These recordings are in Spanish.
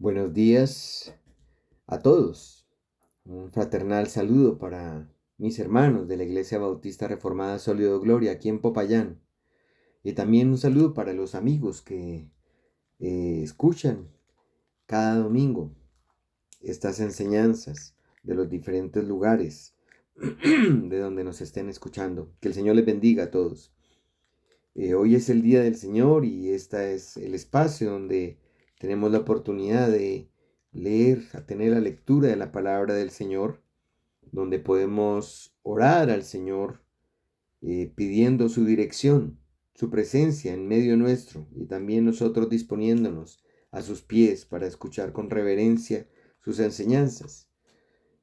Buenos días a todos. Un fraternal saludo para mis hermanos de la Iglesia Bautista Reformada Sólido Gloria aquí en Popayán. Y también un saludo para los amigos que escuchan cada domingo estas enseñanzas de los diferentes lugares de donde nos estén escuchando. Que el Señor les bendiga a todos. Hoy es el Día del Señor y este es el espacio donde tenemos la oportunidad de leer, a tener la lectura de la palabra del Señor, donde podemos orar al Señor pidiendo su dirección, su presencia en medio nuestro y también nosotros disponiéndonos a sus pies para escuchar con reverencia sus enseñanzas.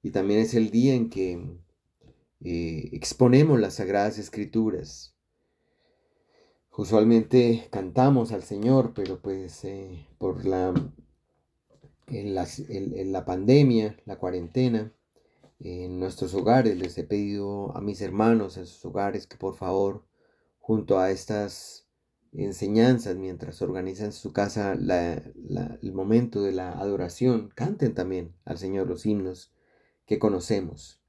Y también es el día en que exponemos las Sagradas Escrituras. Usualmente cantamos al Señor, pero pues por en la pandemia, la cuarentena, en nuestros hogares les he pedido a mis hermanos en sus hogares que por favor, junto a estas enseñanzas, mientras organizan su casa el momento de la adoración, canten también al Señor los himnos que conocemos.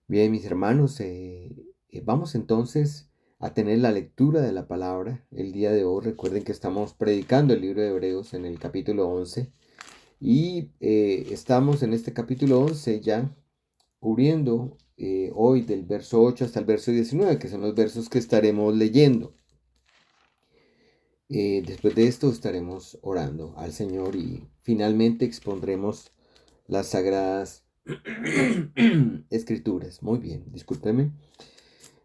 Bien, mis hermanos, vamos entonces a tener la lectura de la palabra el día de hoy. Recuerden que estamos predicando el libro de Hebreos en el capítulo 11 y estamos en este capítulo 11 ya cubriendo hoy del verso 8 hasta el verso 19, que son los versos que estaremos leyendo. Después de esto estaremos orando al Señor y finalmente expondremos las sagradas escrituras. Muy bien, discúlpeme.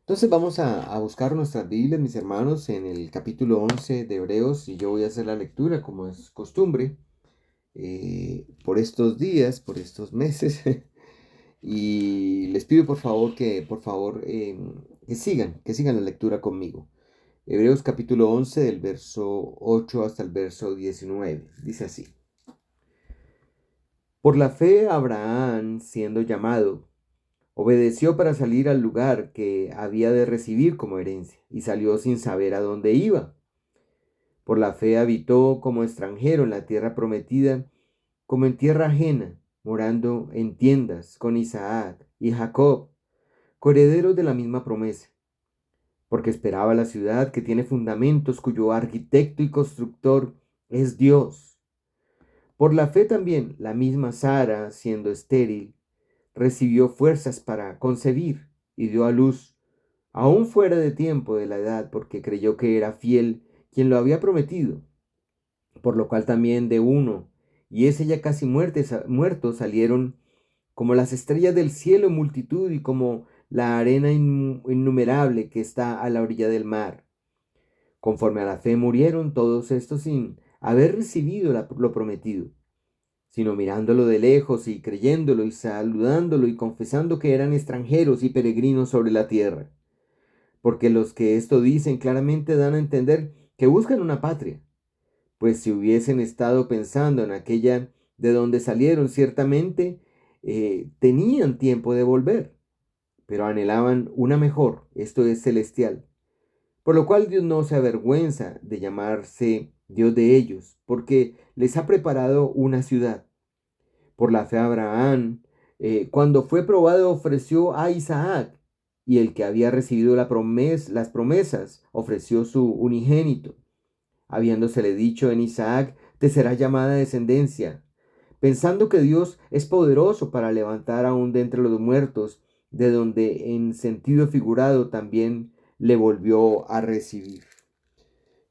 Entonces vamos a buscar nuestras Biblias, mis hermanos, en el capítulo 11 de Hebreos y yo voy a hacer la lectura como es costumbre por estos días, por estos meses y les pido por favor que sigan la lectura conmigo. Hebreos capítulo 11 del verso 8 hasta el verso 19. Dice así. Por la fe Abraham, siendo llamado, obedeció para salir al lugar que había de recibir como herencia, y salió sin saber a dónde iba. Por la fe habitó como extranjero en la tierra prometida, como en tierra ajena, morando en tiendas con Isaac y Jacob, coherederos de la misma promesa, porque esperaba la ciudad que tiene fundamentos, cuyo arquitecto y constructor es Dios. Por la fe también la misma Sara, siendo estéril, recibió fuerzas para concebir y dio a luz, aún fuera de tiempo de la edad, porque creyó que era fiel quien lo había prometido, por lo cual también de uno, y ese ya casi muerto, salieron como las estrellas del cielo en multitud y como la arena innumerable que está a la orilla del mar. Conforme a la fe murieron todos estos sin haber recibido lo prometido, sino mirándolo de lejos y creyéndolo y saludándolo y confesando que eran extranjeros y peregrinos sobre la tierra. Porque los que esto dicen claramente dan a entender que buscan una patria, pues si hubiesen estado pensando en aquella de donde salieron, ciertamente tenían tiempo de volver, pero anhelaban una mejor, esto es celestial. Por lo cual Dios no se avergüenza de llamarse Dios de ellos, porque les ha preparado una ciudad. Por la fe Abraham, cuando fue probado, ofreció a Isaac, y el que había recibido las promesas ofreció su unigénito, habiéndosele dicho en Isaac, te será llamada descendencia, pensando que Dios es poderoso para levantar aún de entre los muertos, de donde en sentido figurado también le volvió a recibir.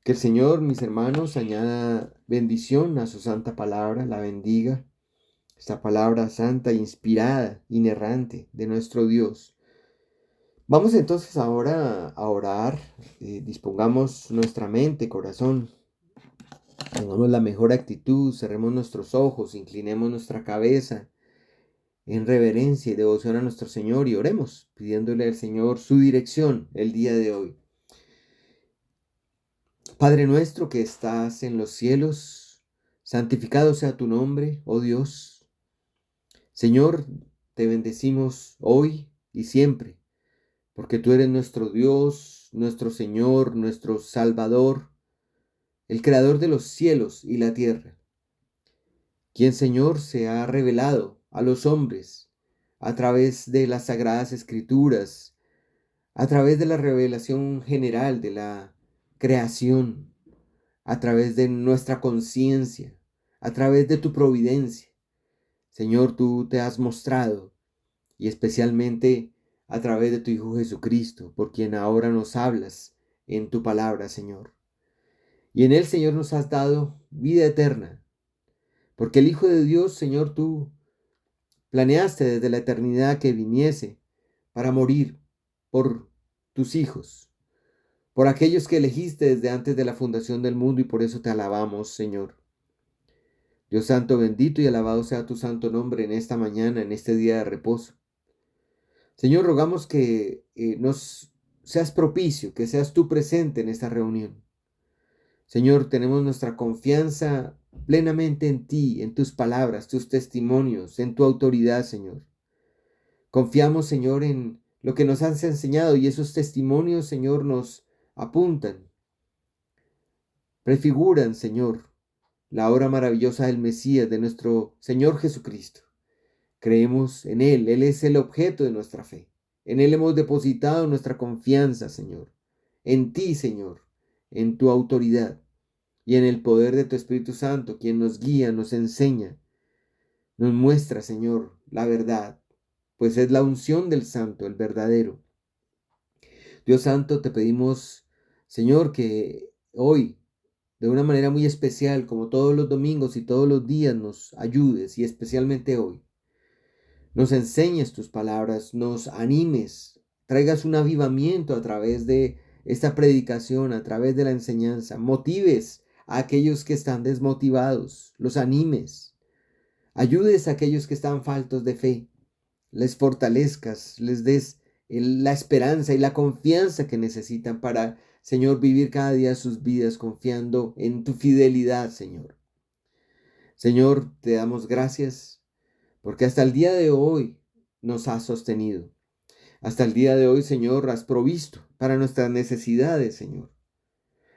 Que el Señor, mis hermanos, añada bendición a su santa palabra, la bendiga, esta palabra santa, inspirada, inerrante de nuestro Dios. Vamos entonces ahora a orar, dispongamos nuestra mente, corazón, tengamos la mejor actitud, cerremos nuestros ojos, inclinemos nuestra cabeza en reverencia y devoción a nuestro Señor y oremos, pidiéndole al Señor su dirección el día de hoy. Padre nuestro que estás en los cielos, santificado sea tu nombre, oh Dios. Señor, te bendecimos hoy y siempre, porque tú eres nuestro Dios, nuestro Señor, nuestro Salvador, el Creador de los cielos y la tierra. quien, Señor, se ha revelado a los hombres a través de las sagradas escrituras, a través de la revelación general de la creación, a través de nuestra conciencia, a través de tu providencia. Señor, tú te has mostrado, y especialmente a través de tu Hijo Jesucristo, por quien ahora nos hablas en tu palabra, Señor. Y en él, Señor, nos has dado vida eterna, porque el Hijo de Dios, Señor, tú planeaste desde la eternidad que viniese para morir por tus hijos, por aquellos que elegiste desde antes de la fundación del mundo, y por eso te alabamos, Señor. Dios santo, bendito y alabado sea tu santo nombre en esta mañana, en este día de reposo. Señor, rogamos que nos seas propicio, que seas tú presente en esta reunión. Señor, tenemos nuestra confianza plenamente en ti, en tus palabras, tus testimonios, en tu autoridad, Señor. Confiamos, Señor, en lo que nos has enseñado, y esos testimonios, Señor, nos apuntan, prefiguran, Señor, la obra maravillosa del Mesías, de nuestro Señor Jesucristo. Creemos en Él, Él es el objeto de nuestra fe. En Él hemos depositado nuestra confianza, Señor. En ti, Señor, en tu autoridad y en el poder de tu Espíritu Santo, quien nos guía, nos enseña, nos muestra, Señor, la verdad, pues es la unción del Santo, el verdadero. Dios Santo, te pedimos, Señor, que hoy, de una manera muy especial, como todos los domingos y todos los días, nos ayudes, y especialmente hoy, nos enseñes tus palabras, nos animes, traigas un avivamiento a través de esta predicación, a través de la enseñanza, motives a aquellos que están desmotivados, los animes, ayudes a aquellos que están faltos de fe, les fortalezcas, les des la esperanza y la confianza que necesitan para, Señor, vivir cada día sus vidas confiando en tu fidelidad, Señor. Señor, te damos gracias porque hasta el día de hoy nos has sostenido. Hasta el día de hoy, Señor, has provisto para nuestras necesidades, Señor.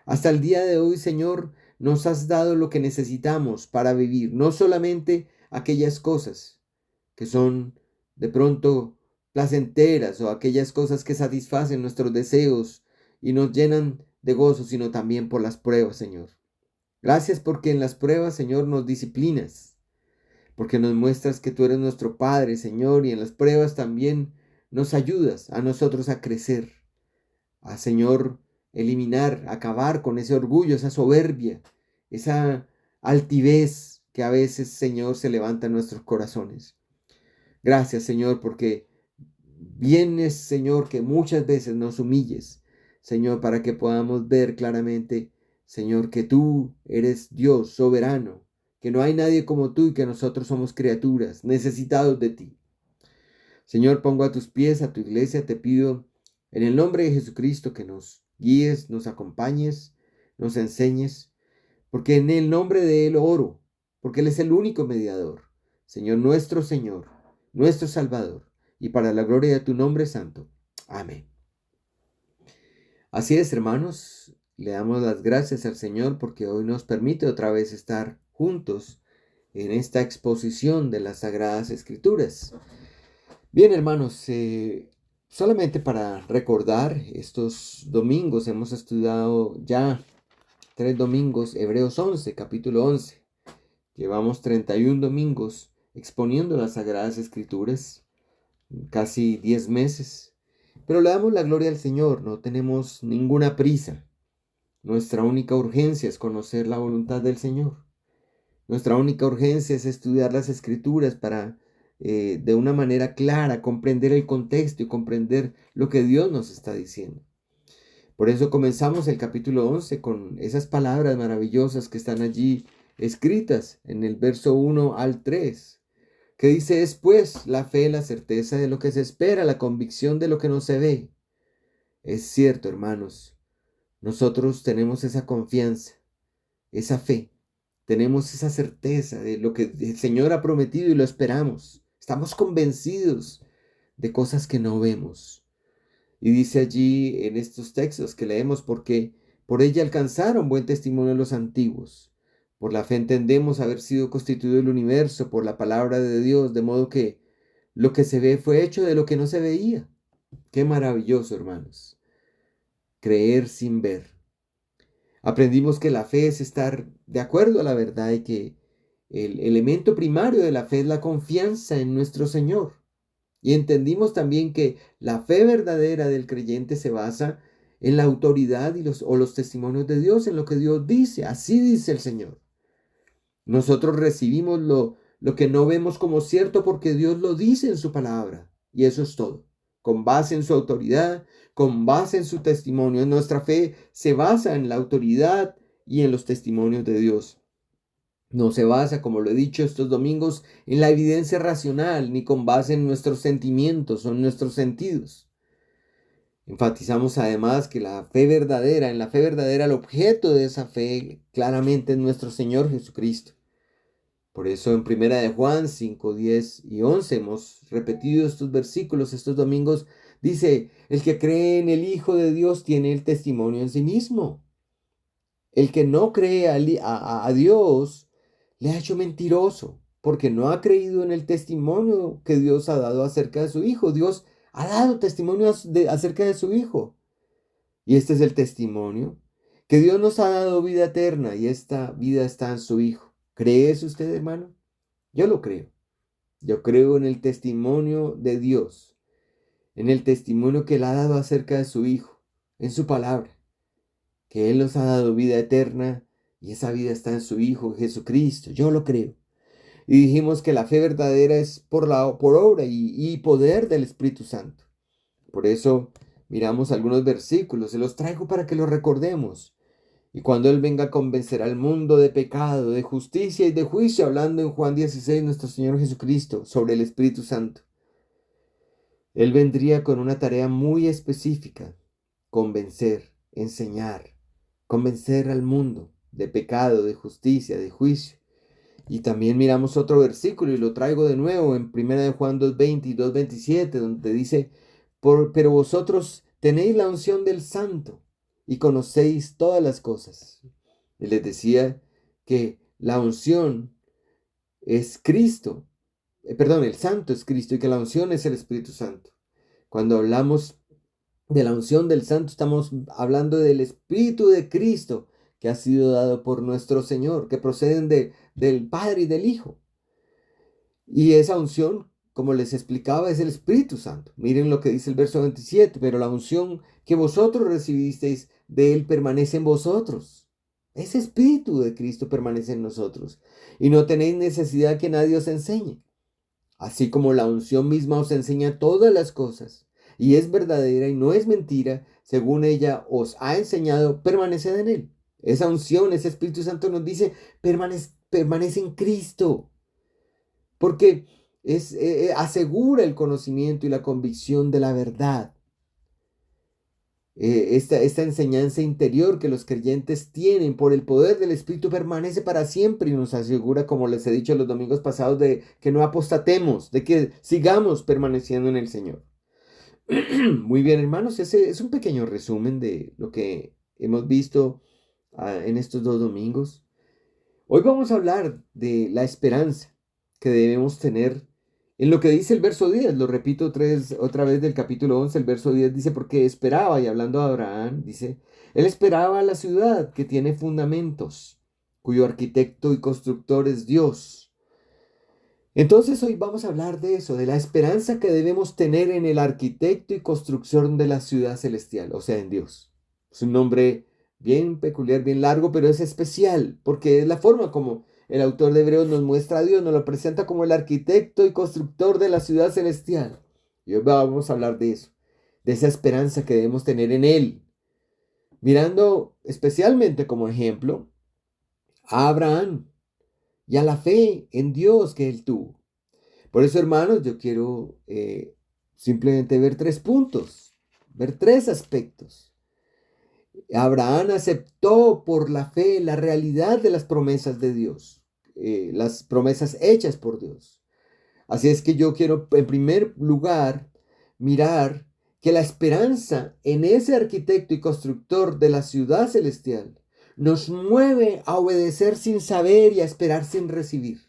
Hasta el día de hoy, Señor, nos has dado lo que necesitamos para vivir, no solamente aquellas cosas que son de pronto placenteras, o aquellas cosas que satisfacen nuestros deseos y nos llenan de gozo, sino también por las pruebas, Señor. Gracias porque en las pruebas, Señor, nos disciplinas, porque nos muestras que tú eres nuestro Padre, Señor, y en las pruebas también nos ayudas a nosotros a crecer, a, Señor, eliminar, acabar con ese orgullo, esa soberbia, esa altivez que a veces, Señor, se levanta en nuestros corazones. Gracias, Señor, porque vienes, Señor, que muchas veces nos humilles, Señor, para que podamos ver claramente, Señor, que tú eres Dios soberano, que no hay nadie como tú y que nosotros somos criaturas necesitados de ti. Señor, pongo a tus pies a tu iglesia, te pido en el nombre de Jesucristo que nos guíes, nos acompañes, nos enseñes, porque en el nombre de Él oro, porque Él es el único mediador, Señor, nuestro Salvador, y para la gloria de tu nombre santo. Amén. Así es, hermanos, le damos las gracias al Señor porque hoy nos permite otra vez estar juntos en esta exposición de las Sagradas Escrituras. Bien, hermanos, solamente para recordar, estos domingos hemos estudiado ya 3 domingos, Hebreos 11, capítulo 11. Llevamos 31 domingos exponiendo las Sagradas Escrituras, casi 10 meses. Pero le damos la gloria al Señor, no tenemos ninguna prisa. Nuestra única urgencia es conocer la voluntad del Señor. Nuestra única urgencia es estudiar las Escrituras para, de una manera clara, comprender el contexto y comprender lo que Dios nos está diciendo. Por eso comenzamos el capítulo 11 con esas palabras maravillosas que están allí escritas en el verso 1 al 3, que dice: es pues la fe, la certeza de lo que se espera, la convicción de lo que no se ve. Es cierto, hermanos, nosotros tenemos esa confianza, esa fe, tenemos esa certeza de lo que el Señor ha prometido y lo esperamos. Estamos convencidos de cosas que no vemos. Y dice allí en estos textos que leemos: porque por ella alcanzaron buen testimonio los antiguos. Por la fe entendemos haber sido constituido el universo por la palabra de Dios, de modo que lo que se ve fue hecho de lo que no se veía. Qué maravilloso, hermanos. Creer sin ver. Aprendimos que la fe es estar de acuerdo a la verdad y que el elemento primario de la fe es la confianza en nuestro Señor. Y entendimos también que la fe verdadera del creyente se basa en la autoridad y los testimonios de Dios, en lo que Dios dice. Así dice el Señor. Nosotros recibimos lo que no vemos como cierto porque Dios lo dice en su palabra. Y eso es todo. Con base en su autoridad, con base en su testimonio. Nuestra fe se basa en la autoridad y en los testimonios de Dios. No se basa, como lo he dicho estos domingos, en la evidencia racional, ni con base en nuestros sentimientos o en nuestros sentidos. Enfatizamos además que en la fe verdadera, el objeto de esa fe claramente es nuestro Señor Jesucristo. Por eso en Primera de Juan 5, 10 y 11 hemos repetido estos versículos estos domingos. Dice, el que cree en el Hijo de Dios tiene el testimonio en sí mismo. El que no cree a Dios le ha hecho mentiroso, porque no ha creído en el testimonio que Dios ha dado acerca de su Hijo. Dios ha dado testimonio acerca de su Hijo. Y este es el testimonio, que Dios nos ha dado vida eterna y esta vida está en su Hijo. ¿Cree eso usted, hermano? Yo lo creo. Yo creo en el testimonio de Dios, en el testimonio que Él ha dado acerca de su Hijo, en su palabra, que Él nos ha dado vida eterna y esa vida está en su Hijo Jesucristo. Yo lo creo. Y dijimos que la fe verdadera es por obra y poder del Espíritu Santo. Por eso miramos algunos versículos, se los traigo para que los recordemos. Y cuando Él venga a convencer al mundo de pecado, de justicia y de juicio, hablando en Juan 16, nuestro Señor Jesucristo, sobre el Espíritu Santo. Él vendría con una tarea muy específica: convencer, enseñar, convencer al mundo de pecado, de justicia, de juicio. Y también miramos otro versículo y lo traigo de nuevo en 1 de Juan 2:20 y 2:27, donde dice, pero vosotros tenéis la unción del Santo y conocéis todas las cosas. Y les decía que la unción es Cristo, el Santo es Cristo y que la unción es el Espíritu Santo. Cuando hablamos de la unción del Santo, estamos hablando del Espíritu de Cristo que ha sido dado por nuestro Señor, que proceden del Padre y del Hijo. Y esa unción, como les explicaba, es el Espíritu Santo. Miren lo que dice el verso 27, pero la unción que vosotros recibisteis de Él permanece en vosotros. Ese Espíritu de Cristo permanece en nosotros. Y no tenéis necesidad que nadie os enseñe. Así como la unción misma os enseña todas las cosas, y es verdadera y no es mentira, según ella os ha enseñado, permaneced en Él. Esa unción, ese Espíritu Santo nos dice, permanece en Cristo. Porque asegura el conocimiento y la convicción de la verdad. Esta enseñanza interior que los creyentes tienen por el poder del Espíritu permanece para siempre y nos asegura, como les he dicho los domingos pasados, de que no apostatemos, de que sigamos permaneciendo en el Señor. Muy bien, hermanos, ese es un pequeño resumen de lo que hemos visto en estos 2 domingos. Hoy vamos a hablar de la esperanza que debemos tener en lo que dice el verso 10. Lo repito otra vez del capítulo 11, el verso 10 dice, porque esperaba, y hablando de Abraham, dice, él esperaba la ciudad que tiene fundamentos, cuyo arquitecto y constructor es Dios. Entonces hoy vamos a hablar de eso, de la esperanza que debemos tener en el arquitecto y construcción de la ciudad celestial, o sea, en Dios. Es un nombre bien peculiar, bien largo, pero es especial, porque es la forma como el autor de Hebreos nos muestra a Dios, nos lo presenta como el arquitecto y constructor de la ciudad celestial. Y hoy vamos a hablar de eso, de esa esperanza que debemos tener en Él. Mirando especialmente como ejemplo a Abraham y a la fe en Dios que él tuvo. Por eso, hermanos, yo quiero simplemente ver 3 puntos, ver 3 aspectos. Abraham aceptó por la fe la realidad de las promesas de Dios, las promesas hechas por Dios. Así es que yo quiero, en primer lugar, mirar que la esperanza en ese arquitecto y constructor de la ciudad celestial nos mueve a obedecer sin saber y a esperar sin recibir.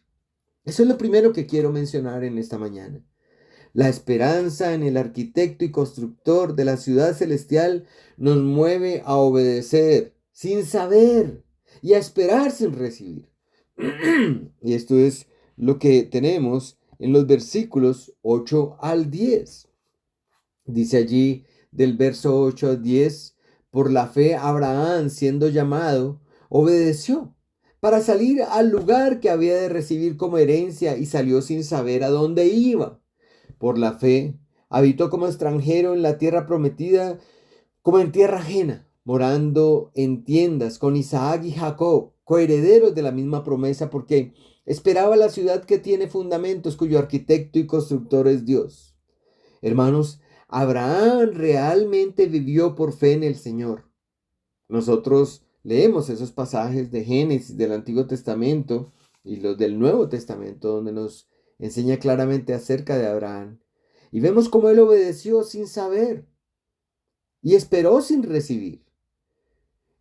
Eso es lo primero que quiero mencionar en esta mañana. La esperanza en el arquitecto y constructor de la ciudad celestial nos mueve a obedecer sin saber y a esperar sin recibir. Y esto es lo que tenemos en los versículos 8 al 10. Dice allí del verso 8 al 10, por la fe Abraham, siendo llamado, obedeció para salir al lugar que había de recibir como herencia y salió sin saber a dónde iba. Por la fe habitó como extranjero en la tierra prometida, como en tierra ajena, morando en tiendas con Isaac y Jacob, coherederos de la misma promesa, porque esperaba la ciudad que tiene fundamentos, cuyo arquitecto y constructor es Dios. Hermanos, Abraham realmente vivió por fe en el Señor. Nosotros leemos esos pasajes de Génesis del Antiguo Testamento y los del Nuevo Testamento, donde nos enseña claramente acerca de Abraham. Y vemos cómo él obedeció sin saber y esperó sin recibir.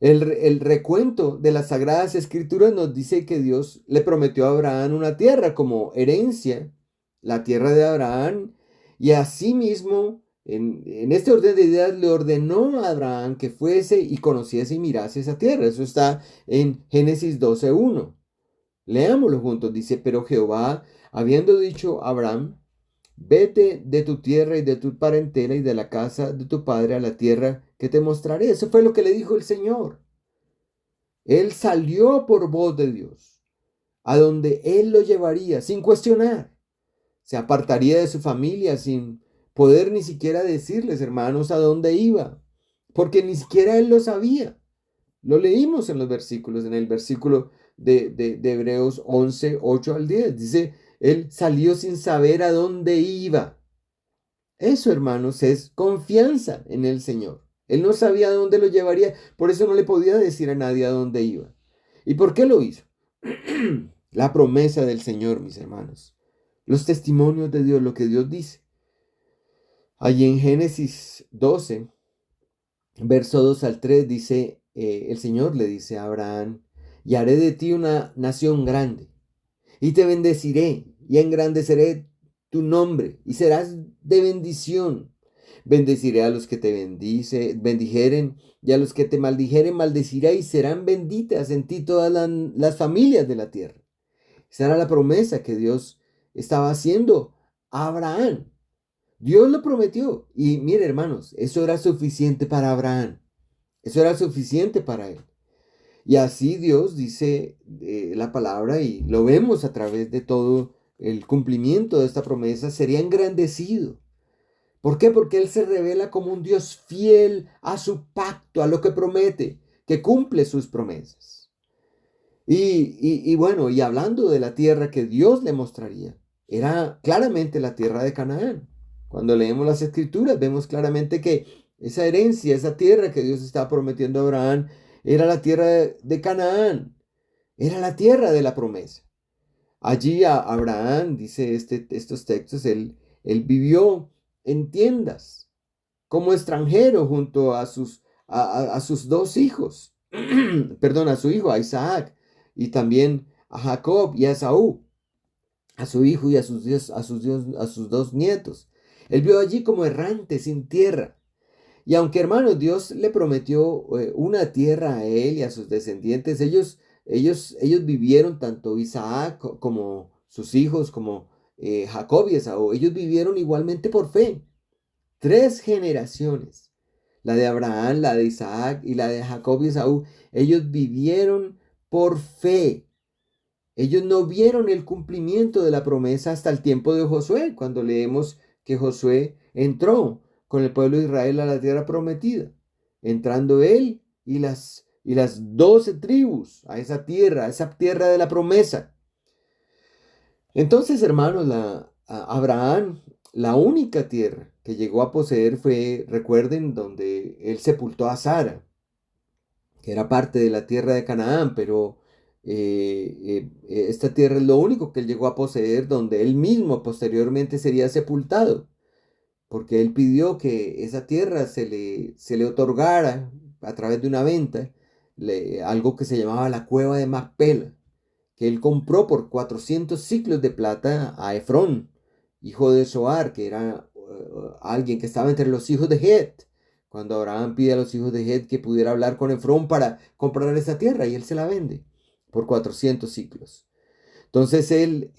El recuento de las Sagradas Escrituras nos dice que Dios le prometió a Abraham una tierra como herencia, la tierra de Abraham, y asimismo, en este orden de ideas, le ordenó a Abraham que fuese y conociese y mirase esa tierra. Eso está en Génesis 12:1. Leámoslo juntos. Dice, pero Jehová, habiendo dicho a Abraham, vete de tu tierra y de tu parentela y de la casa de tu padre a la tierra que te mostraré. Eso fue lo que le dijo el Señor. Él salió por voz de Dios, a donde Él lo llevaría sin cuestionar. Se apartaría de su familia sin poder ni siquiera decirles, hermanos, a dónde iba, porque ni siquiera Él lo sabía. Lo leímos en los versículos, en el versículo de Hebreos 11, 8 al 10. Dice, Él salió sin saber a dónde iba. Eso, hermanos, es confianza en el Señor. Él no sabía a dónde lo llevaría, por eso no le podía decir a nadie a dónde iba. ¿Y por qué lo hizo? La promesa del Señor, mis hermanos. Los testimonios de Dios, lo que Dios dice. Allí en Génesis 12, verso 2 al 3, dice, el Señor le dice a Abraham, y haré de ti una nación grande, y te bendeciré, y engrandeceré tu nombre, y serás de bendición. Bendeciré a los que te bendijeren, y a los que te maldijeren, maldeciré, y serán benditas en ti todas las familias de la tierra. Esa era la promesa que Dios estaba haciendo a Abraham. Dios lo prometió. Y mire, hermanos, eso era suficiente para Abraham. Eso era suficiente para él. Y así Dios dice la palabra, y lo vemos a través de todo el cumplimiento de esta promesa, sería engrandecido. ¿Por qué? Porque Él se revela como un Dios fiel a su pacto, a lo que promete, que cumple sus promesas. Y bueno, y hablando de la tierra que Dios le mostraría, era claramente la tierra de Canaán. Cuando leemos las Escrituras, vemos claramente que esa herencia, esa tierra que Dios estaba prometiendo a Abraham, era la tierra de Canaán, era la tierra de la promesa. Allí a Abraham, dice estos textos, él vivió en tiendas como extranjero junto a sus dos hijos, perdón, a su hijo, a Isaac, y también a Jacob y a Esaú, a su hijo y a sus dos nietos. Él vivió allí como errante, sin tierra. Y aunque, hermanos, Dios le prometió una tierra a él y a sus descendientes, ellos vivieron, tanto Isaac como sus hijos, como Jacob y Esaú, ellos vivieron igualmente por fe. 3 generaciones, la de Abraham, la de Isaac y la de Jacob y Esaú, ellos vivieron por fe. Ellos no vieron el cumplimiento de la promesa hasta el tiempo de Josué, cuando leemos que Josué entró con el pueblo de Israel a la tierra prometida, entrando él y las 12 tribus a esa tierra de la promesa. Entonces, hermanos, Abraham, la única tierra que llegó a poseer fue, recuerden, donde él sepultó a Sara, que era parte de la tierra de Canaán, pero esta tierra es lo único que él llegó a poseer, donde él mismo posteriormente sería sepultado, porque él pidió que esa tierra se le otorgara a través de una venta, algo que se llamaba la cueva de Macpela, que él compró por 400 siclos de plata a Efrón, hijo de Zoar, que era alguien que estaba entre los hijos de Het. Cuando Abraham pide a los hijos de Het que pudiera hablar con Efrón para comprar esa tierra, y él se la vende por 400 siclos. Entonces él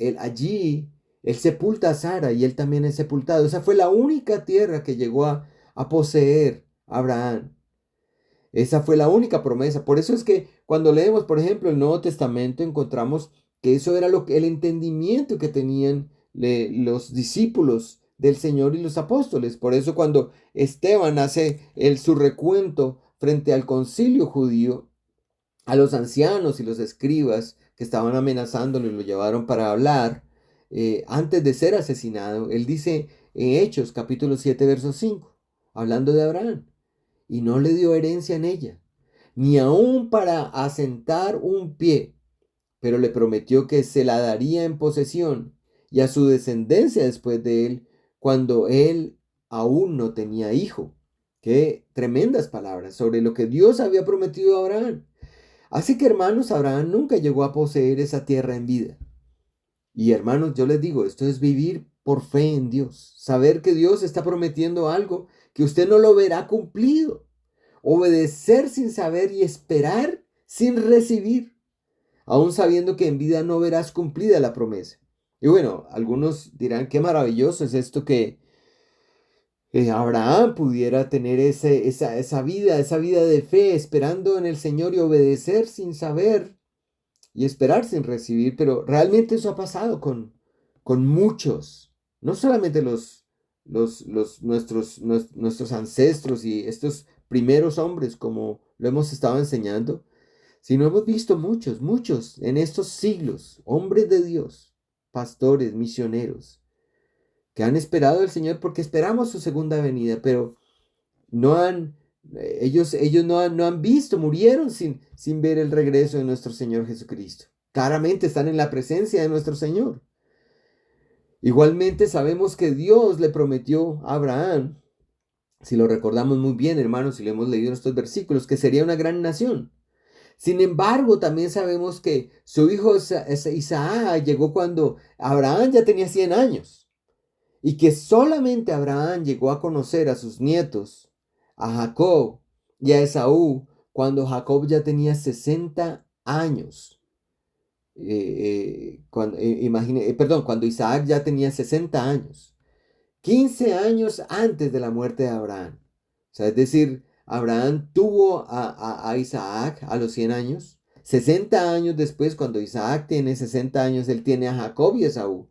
sepulta a Sara y él también es sepultado. Esa fue la única tierra que llegó a poseer Abraham. Esa fue la única promesa. Por eso es que cuando leemos, por ejemplo, el Nuevo Testamento, encontramos que eso era el entendimiento que tenían los discípulos del Señor y los apóstoles. Por eso cuando Esteban hace su recuento frente al concilio judío, a los ancianos y los escribas que estaban amenazándolo y lo llevaron para hablar, antes de ser asesinado, él dice en Hechos capítulo 7, verso 5, hablando de Abraham, y no le dio herencia en ella, ni aun para asentar un pie, pero le prometió que se la daría en posesión y a su descendencia después de él, cuando él aún no tenía hijo. Qué tremendas palabras sobre lo que Dios había prometido a Abraham. Así que, hermanos, Abraham nunca llegó a poseer esa tierra en vida. Y hermanos, yo les digo, esto es vivir por fe en Dios, saber que Dios está prometiendo algo que usted no lo verá cumplido, obedecer sin saber y esperar sin recibir, aún sabiendo que en vida no verás cumplida la promesa. Y bueno, algunos dirán, qué maravilloso es esto que Abraham pudiera tener esa vida de fe, esperando en el Señor y obedecer sin saber y esperar sin recibir, pero realmente eso ha pasado con muchos, no solamente nuestros ancestros y estos primeros hombres, como lo hemos estado enseñando, sino hemos visto muchos en estos siglos, hombres de Dios, pastores, misioneros, que han esperado al Señor porque esperamos su segunda venida, pero no han, ellos no han visto, murieron sin ver el regreso de nuestro Señor Jesucristo. Claramente están en la presencia de nuestro Señor. Igualmente sabemos que Dios le prometió a Abraham, si lo recordamos muy bien, hermanos, si le hemos leído estos versículos, que sería una gran nación. Sin embargo, también sabemos que su hijo Isaac llegó cuando Abraham ya tenía 100 años y que solamente Abraham llegó a conocer a sus nietos, a Jacob y a Esaú, cuando Jacob ya tenía 60 años. Cuando Isaac ya tenía 60 años, 15 años antes de la muerte de Abraham. O sea, es decir, Abraham tuvo a Isaac a los 100 años. 60 años después, cuando Isaac tiene 60 años, él tiene a Jacob y Esaú.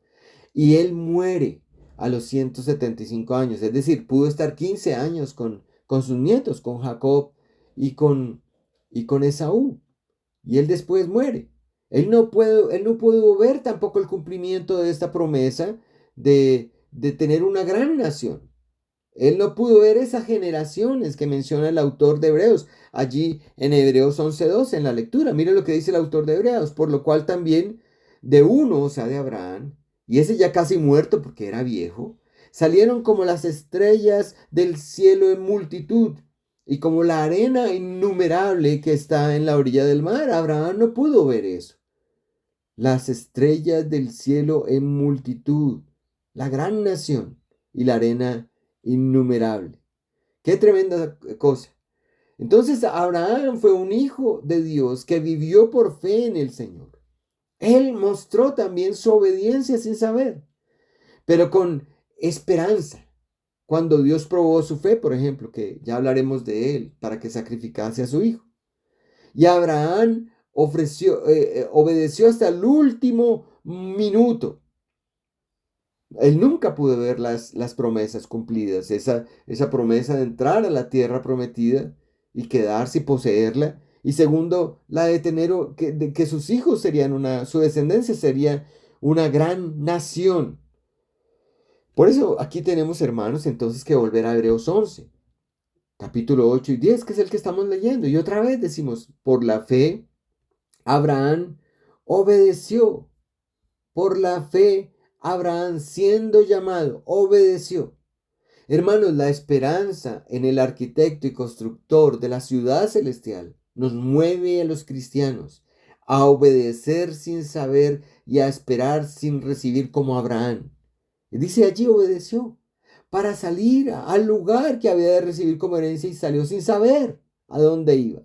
Y él muere a los 175 años. Es decir, pudo estar 15 años con sus nietos, con Jacob y con Esaú. Y él después muere. Él no pudo ver tampoco el cumplimiento de esta promesa de tener una gran nación. Él no pudo ver esas generaciones que menciona el autor de Hebreos, allí en Hebreos 11:12 en la lectura. Mire lo que dice el autor de Hebreos, por lo cual también de uno, o sea, de Abraham, y ese ya casi muerto porque era viejo, salieron como las estrellas del cielo en multitud y como la arena innumerable que está en la orilla del mar. Abraham no pudo ver eso. Las estrellas del cielo en multitud, la gran nación y la arena innumerable. Qué tremenda cosa. Entonces Abraham fue un hijo de Dios que vivió por fe en el Señor. Él mostró también su obediencia sin saber, pero con esperanza. Cuando Dios probó su fe, por ejemplo, que ya hablaremos de él, para que sacrificase a su hijo. Y Abraham obedeció hasta el último minuto. Él nunca pudo ver las promesas cumplidas, esa promesa de entrar a la tierra prometida y quedarse y poseerla. Y segundo, la de tener que sus hijos su descendencia sería una gran nación. Por eso aquí tenemos, hermanos, entonces que volver a Hebreos 11, capítulo 8 y 10, que es el que estamos leyendo. Y otra vez decimos, por la fe, Abraham obedeció. Por la fe, Abraham, siendo llamado, obedeció. Hermanos, la esperanza en el arquitecto y constructor de la ciudad celestial nos mueve a los cristianos a obedecer sin saber y a esperar sin recibir como Abraham. Y dice allí obedeció para salir al lugar que había de recibir como herencia y salió sin saber a dónde iba.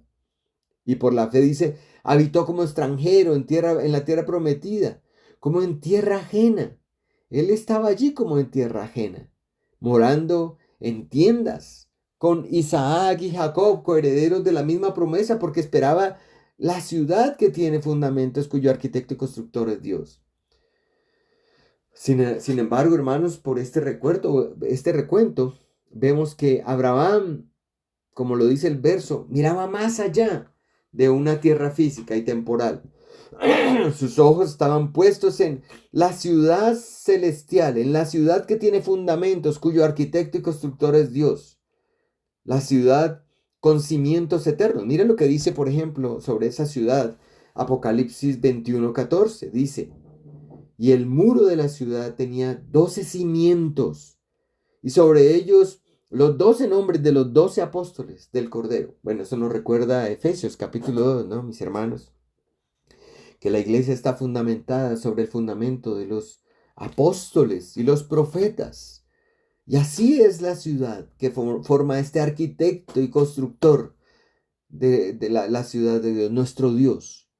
Y por la fe dice, habitó como extranjero en la tierra prometida, como en tierra ajena. Él estaba allí como en tierra ajena, morando en tiendas con Isaac y Jacob, coherederos de la misma promesa, porque esperaba la ciudad que tiene fundamentos, cuyo arquitecto y constructor es Dios. Sin embargo, hermanos, por este recuento, vemos que Abraham, como lo dice el verso, miraba más allá de una tierra física y temporal. Sus ojos estaban puestos en la ciudad celestial, en la ciudad que tiene fundamentos, cuyo arquitecto y constructor es Dios. La ciudad con cimientos eternos. Mira lo que dice, por ejemplo, sobre esa ciudad. Apocalipsis 21:14 dice, y el muro de la ciudad tenía 12 cimientos, y sobre ellos los 12 nombres de los 12 apóstoles del Cordero. Bueno, eso nos recuerda a Efesios capítulo 2, ¿no, mis hermanos? Que la iglesia está fundamentada sobre el fundamento de los apóstoles y los profetas. Y así es la ciudad que forma este arquitecto y constructor de la ciudad de Dios, nuestro Dios.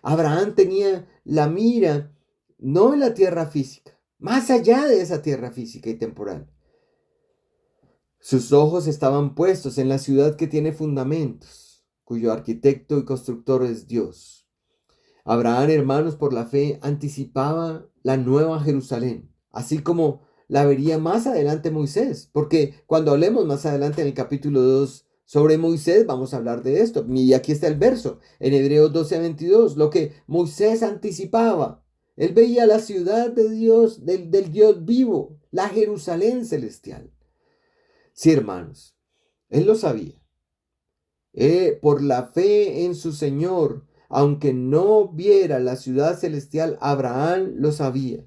Abraham tenía la mira no en la tierra física, más allá de esa tierra física y temporal. Sus ojos estaban puestos en la ciudad que tiene fundamentos, cuyo arquitecto y constructor es Dios. Abraham, hermanos, por la fe anticipaba la nueva Jerusalén, así como la vería más adelante Moisés, porque cuando hablemos más adelante en el capítulo 2 sobre Moisés, vamos a hablar de esto. Y aquí está el verso, en Hebreos 12:22, lo que Moisés anticipaba. Él veía la ciudad de Dios, del Dios vivo, la Jerusalén celestial. Sí, hermanos, él lo sabía. Por la fe en su Señor, aunque no viera la ciudad celestial, Abraham lo sabía.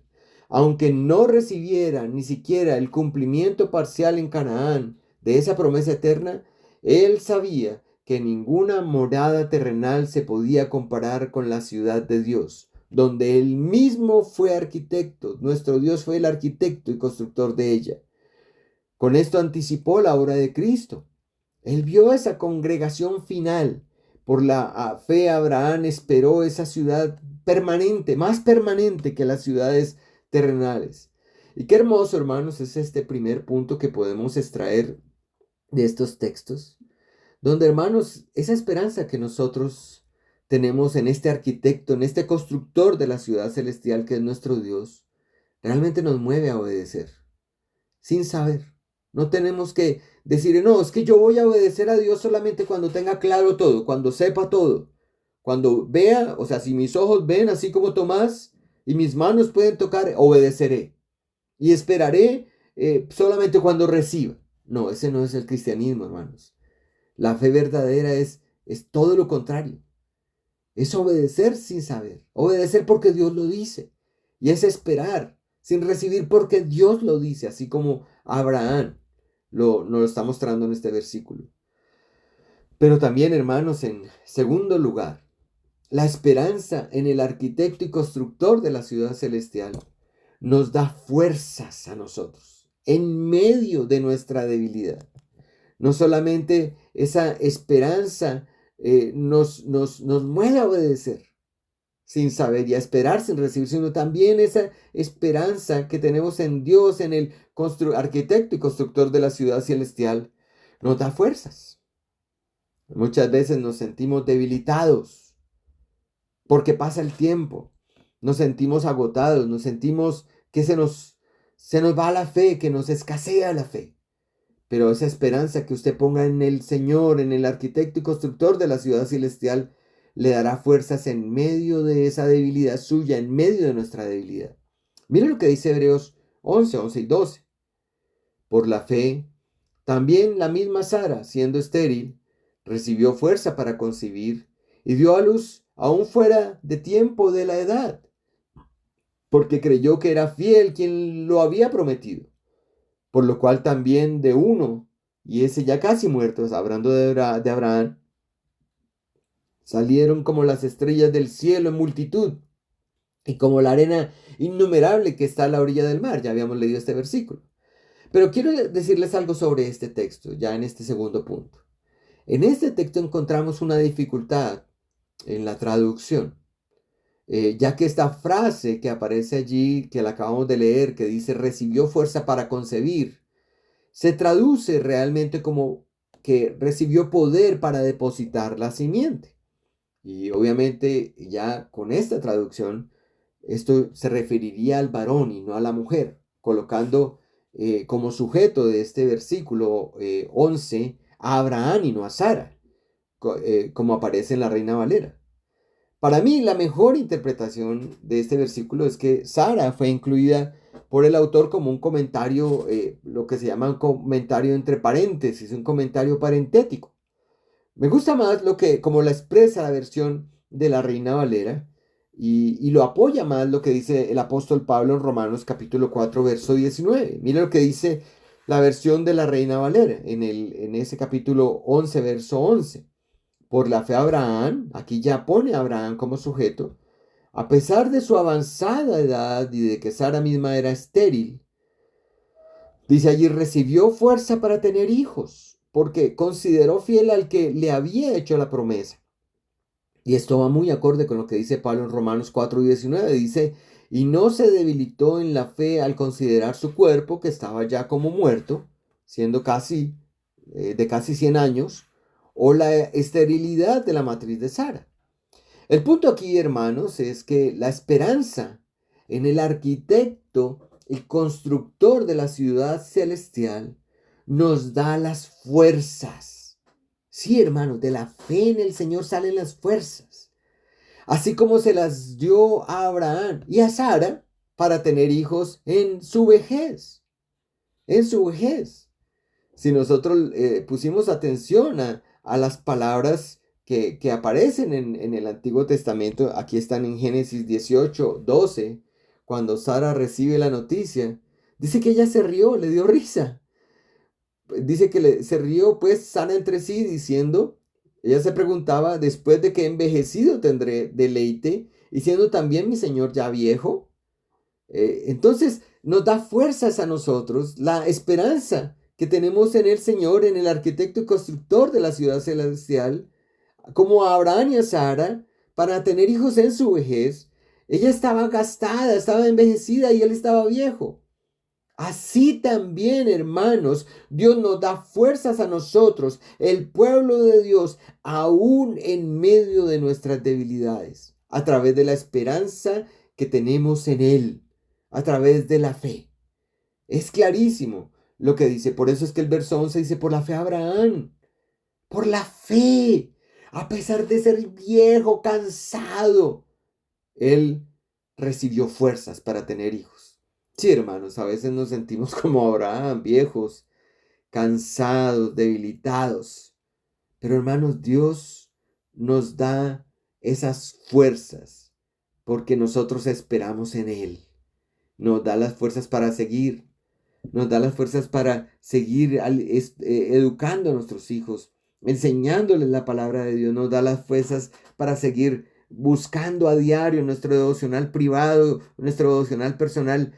Aunque no recibiera ni siquiera el cumplimiento parcial en Canaán de esa promesa eterna, él sabía que ninguna morada terrenal se podía comparar con la ciudad de Dios, donde él mismo fue arquitecto. Nuestro Dios fue el arquitecto y constructor de ella. Con esto anticipó la obra de Cristo. Él vio esa congregación final. Por la fe Abraham esperó esa ciudad permanente, más permanente que las ciudades terrenales. Y qué hermoso, hermanos, es este primer punto que podemos extraer de estos textos, donde, hermanos, esa esperanza que nosotros tenemos en este arquitecto, en este constructor de la ciudad celestial que es nuestro Dios, realmente nos mueve a obedecer, sin saber. No tenemos que decir, no, es que yo voy a obedecer a Dios solamente cuando tenga claro todo, cuando sepa todo, cuando vea, o sea, si mis ojos ven así como Tomás y mis manos pueden tocar, obedeceré y esperaré solamente cuando reciba. No, ese no es el cristianismo, hermanos. La fe verdadera es todo lo contrario. Es obedecer sin saber, obedecer porque Dios lo dice, y es esperar sin recibir porque Dios lo dice, así como Abraham nos lo está mostrando en este versículo. Pero también, hermanos, en segundo lugar, la esperanza en el arquitecto y constructor de la ciudad celestial nos da fuerzas a nosotros en medio de nuestra debilidad. No solamente esa esperanza nos mueve a obedecer sin saber y a esperar sin recibir, sino también esa esperanza que tenemos en Dios, en el arquitecto y constructor de la ciudad celestial, nos da fuerzas. Muchas veces nos sentimos debilitados porque pasa el tiempo, nos sentimos agotados, nos sentimos que se nos va la fe, que nos escasea la fe. Pero esa esperanza que usted ponga en el Señor, en el arquitecto y constructor de la ciudad celestial, le dará fuerzas en medio de esa debilidad suya, en medio de nuestra debilidad. Mira lo que dice Hebreos 11 y 12. Por la fe, también la misma Sara, siendo estéril, recibió fuerza para concebir y dio a luz aún fuera de tiempo de la edad, porque creyó que era fiel quien lo había prometido. Por lo cual también de uno, y ese ya casi muerto, hablando de Abraham, Salieron como las estrellas del cielo en multitud y como la arena innumerable que está a la orilla del mar. Ya habíamos leído este versículo. Pero quiero decirles algo sobre este texto, ya en este segundo punto. En este texto encontramos una dificultad en la traducción, ya que esta frase que aparece allí, que la acabamos de leer, que dice recibió fuerza para concebir, se traduce realmente como que recibió poder para depositar la simiente. Y obviamente ya con esta traducción, esto se referiría al varón y no a la mujer, colocando como sujeto de este versículo 11 a Abraham y no a Sara, como aparece en la Reina Valera. Para mí, la mejor interpretación de este versículo es que Sara fue incluida por el autor como un comentario, lo que se llama un comentario entre paréntesis, un comentario parentético. Me gusta más como la expresa la versión de la Reina Valera y lo apoya más lo que dice el apóstol Pablo en Romanos capítulo 4, verso 19. Mira lo que dice la versión de la Reina Valera en ese capítulo 11, verso 11. Por la fe Abraham, aquí ya pone a Abraham como sujeto, a pesar de su avanzada edad y de que Sara misma era estéril, dice allí, recibió fuerza para tener hijos, porque consideró fiel al que le había hecho la promesa. Y esto va muy acorde con lo que dice Pablo en Romanos 4:19. Dice, y no se debilitó en la fe al considerar su cuerpo, que estaba ya como muerto, siendo de casi 100 años, o la esterilidad de la matriz de Sara. El punto aquí, hermanos, es que la esperanza en el arquitecto y constructor de la ciudad celestial nos da las fuerzas. Sí, hermanos, de la fe en el Señor salen las fuerzas. Así como se las dio a Abraham y a Sara para tener hijos en su vejez. En su vejez. Si nosotros pusimos atención a las palabras que aparecen en el Antiguo Testamento, aquí están en Génesis 18:12, cuando Sara recibe la noticia, dice que ella se rió, le dio risa. Dice que se rió pues sana entre sí diciendo, ella se preguntaba, después de que he envejecido tendré deleite, y siendo también mi Señor ya viejo. Entonces nos da fuerzas a nosotros la esperanza que tenemos en el Señor, en el arquitecto y constructor de la ciudad celestial, como a Abraham y a Sara, para tener hijos en su vejez. Ella estaba gastada, estaba envejecida y él estaba viejo. Así también, hermanos, Dios nos da fuerzas a nosotros, el pueblo de Dios, aún en medio de nuestras debilidades, a través de la esperanza que tenemos en Él, a través de la fe. Es clarísimo lo que dice. Por eso es que el verso 11 dice, por la fe Abraham, por la fe, a pesar de ser viejo, cansado, él recibió fuerzas para tener hijos. Sí, hermanos, a veces nos sentimos como Abraham, viejos, cansados, debilitados. Pero hermanos, Dios nos da esas fuerzas porque nosotros esperamos en Él. Nos da las fuerzas para seguir. Nos da las fuerzas para seguir educando a nuestros hijos, enseñándoles la palabra de Dios. Nos da las fuerzas para seguir buscando a diario nuestro devocional privado, nuestro devocional personal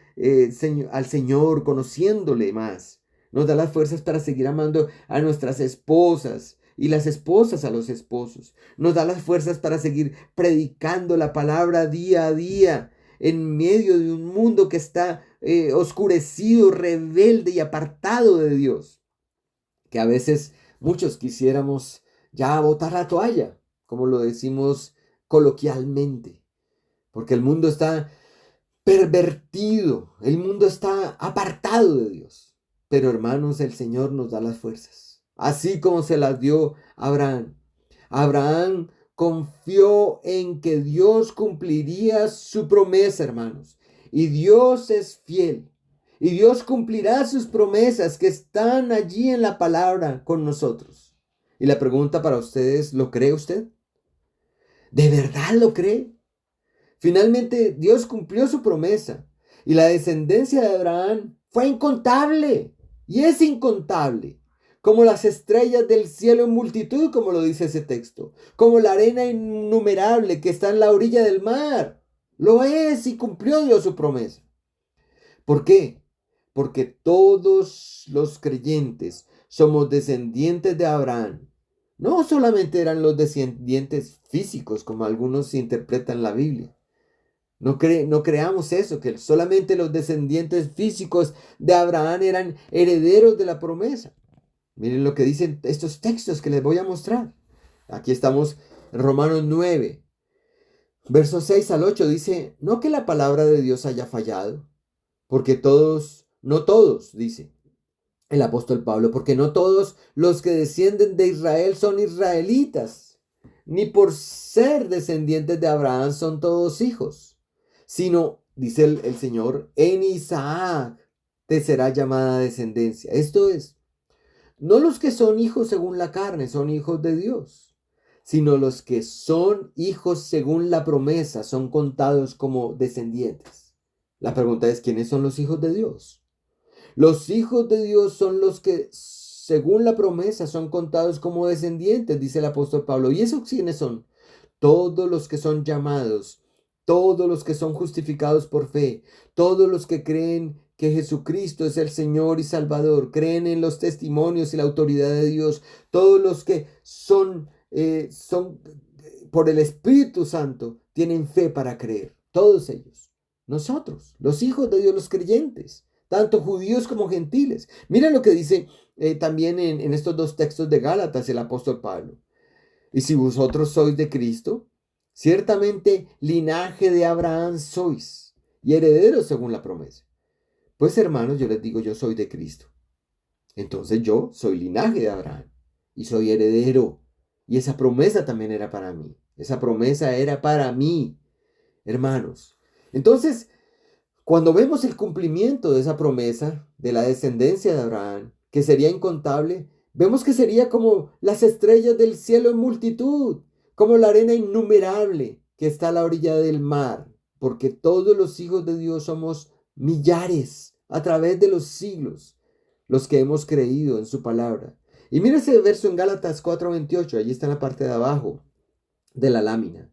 al Señor, conociéndole más. Nos da las fuerzas para seguir amando a nuestras esposas y las esposas a los esposos. Nos da las fuerzas para seguir predicando la palabra día a día en medio de un mundo que está oscurecido, rebelde y apartado de Dios. Que a veces muchos quisiéramos ya botar la toalla, como lo decimos coloquialmente, porque el mundo está pervertido, el mundo está apartado de Dios. Pero hermanos, el Señor nos da las fuerzas, así como se las dio a Abraham. Abraham confió en que Dios cumpliría su promesa, hermanos. Y Dios es fiel. Y Dios cumplirá sus promesas que están allí en la palabra con nosotros. Y la pregunta para ustedes, ¿lo cree usted? ¿De verdad lo cree? Finalmente Dios cumplió su promesa. Y la descendencia de Abraham fue incontable. Y es incontable. como las estrellas del cielo en multitud, como lo dice ese texto, como la arena innumerable que está en la orilla del mar. Lo es y cumplió Dios su promesa. ¿Por qué? Porque todos los creyentes somos descendientes de Abraham. No solamente eran los descendientes físicos, como algunos interpretan la Biblia. No creamos eso, que solamente los descendientes físicos de Abraham eran herederos de la promesa. Miren lo que dicen estos textos que les voy a mostrar. Aquí estamos en Romanos 9, versos 6 al 8. Dice, no que la palabra de Dios haya fallado, porque no todos, dice el apóstol Pablo, porque no todos los que descienden de Israel son israelitas, ni por ser descendientes de Abraham son todos hijos, sino, dice el Señor, en Isaac te será llamada descendencia. Esto es, no los que son hijos según la carne son hijos de Dios, sino los que son hijos según la promesa son contados como descendientes. La pregunta es, ¿quiénes son los hijos de Dios? Los hijos de Dios son los que, según la promesa, son contados como descendientes, dice el apóstol Pablo. ¿Y esos quiénes son? Todos los que son llamados, todos los que son justificados por fe, todos los que creen que Jesucristo es el Señor y Salvador, creen en los testimonios y la autoridad de Dios, todos los que son por el Espíritu Santo, tienen fe para creer, todos ellos. Nosotros, los hijos de Dios, los creyentes, tanto judíos como gentiles. Mira lo que dice también en estos dos textos de Gálatas el apóstol Pablo. Y si vosotros sois de Cristo, ciertamente linaje de Abraham sois y herederos según la promesa. Pues hermanos, yo les digo, yo soy de Cristo. Entonces yo soy linaje de Abraham y soy heredero. Y esa promesa también era para mí. Esa promesa era para mí, hermanos. Entonces, cuando vemos el cumplimiento de esa promesa de la descendencia de Abraham, que sería incontable, vemos que sería como las estrellas del cielo en multitud, como la arena innumerable que está a la orilla del mar, porque todos los hijos de Dios somos millares a través de los siglos, los que hemos creído en su palabra. Y mira ese verso en Gálatas 4:28, allí está en la parte de abajo de la lámina.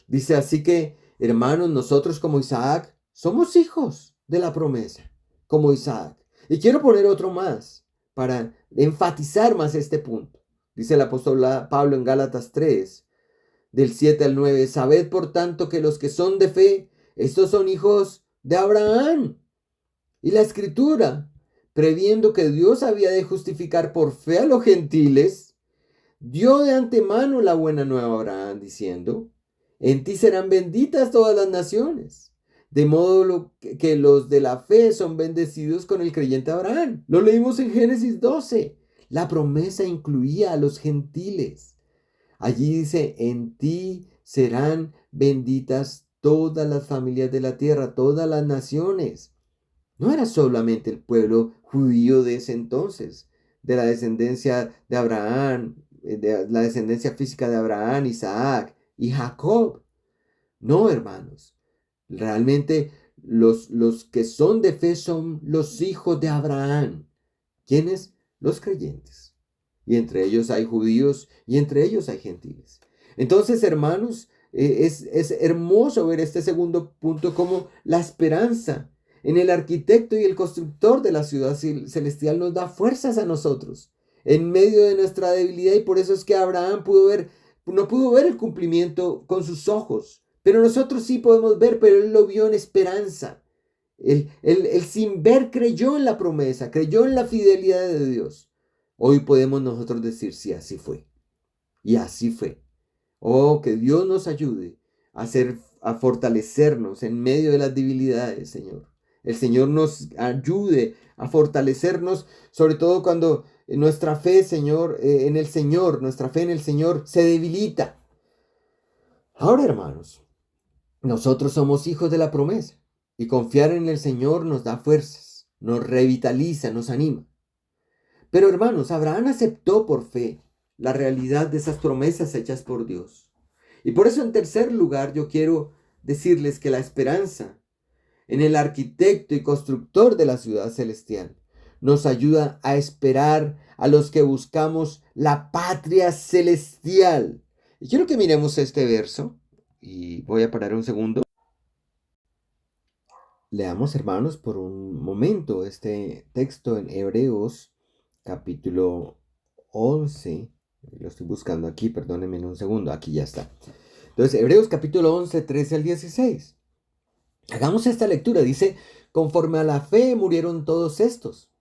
Dice, así que, hermanos, nosotros como Isaac, somos hijos de la promesa, como Isaac. Y quiero poner otro más para enfatizar más este punto. Dice el apóstol Pablo en Gálatas 3, del 7 al 9. Sabed por tanto que los que son de fe, estos son hijos de Abraham. Y la escritura, previendo que Dios había de justificar por fe a los gentiles, dio de antemano la buena nueva a Abraham, diciendo, en ti serán benditas todas las naciones. De modo que los de la fe son bendecidos con el creyente Abraham. Lo leímos en Génesis 12. La promesa incluía a los gentiles. Allí dice, en ti serán benditas todas las familias de la tierra, todas las naciones. No era solamente el pueblo judío de ese entonces, de la descendencia de Abraham, de la descendencia física de Abraham, Isaac y Jacob. No, hermanos. Realmente los que son de fe son los hijos de Abraham. ¿Quiénes? Los creyentes. Y entre ellos hay judíos y entre ellos hay gentiles. Entonces, hermanos, es hermoso ver este segundo punto como la esperanza en el arquitecto y el constructor de la ciudad celestial nos da fuerzas a nosotros en medio de nuestra debilidad, y por eso es que Abraham no pudo ver el cumplimiento con sus ojos, pero nosotros sí podemos ver, pero él lo vio en esperanza. Él sin ver creyó en la promesa, creyó en la fidelidad de Dios. Hoy podemos nosotros decir, sí, así fue. Y así fue. Oh, que Dios nos ayude a fortalecernos en medio de las debilidades, Señor. El Señor nos ayude a fortalecernos, sobre todo cuando nuestra fe, Señor, nuestra fe en el Señor se debilita. Ahora, hermanos, nosotros somos hijos de la promesa y confiar en el Señor nos da fuerzas, nos revitaliza, nos anima. Pero, hermanos, Abraham aceptó por fe la realidad de esas promesas hechas por Dios. Y por eso, en tercer lugar, yo quiero decirles que la esperanza en el arquitecto y constructor de la ciudad celestial nos ayuda a esperar a los que buscamos la patria celestial. Y quiero que miremos este verso y voy a parar un segundo. Leamos, hermanos, por un momento este texto en Hebreos capítulo 11. Lo estoy buscando aquí, perdónenme un segundo, aquí ya está. Entonces, Hebreos capítulo 11, 13 al 16. Hagamos esta lectura. Dice, conforme a la fe murieron todos estos,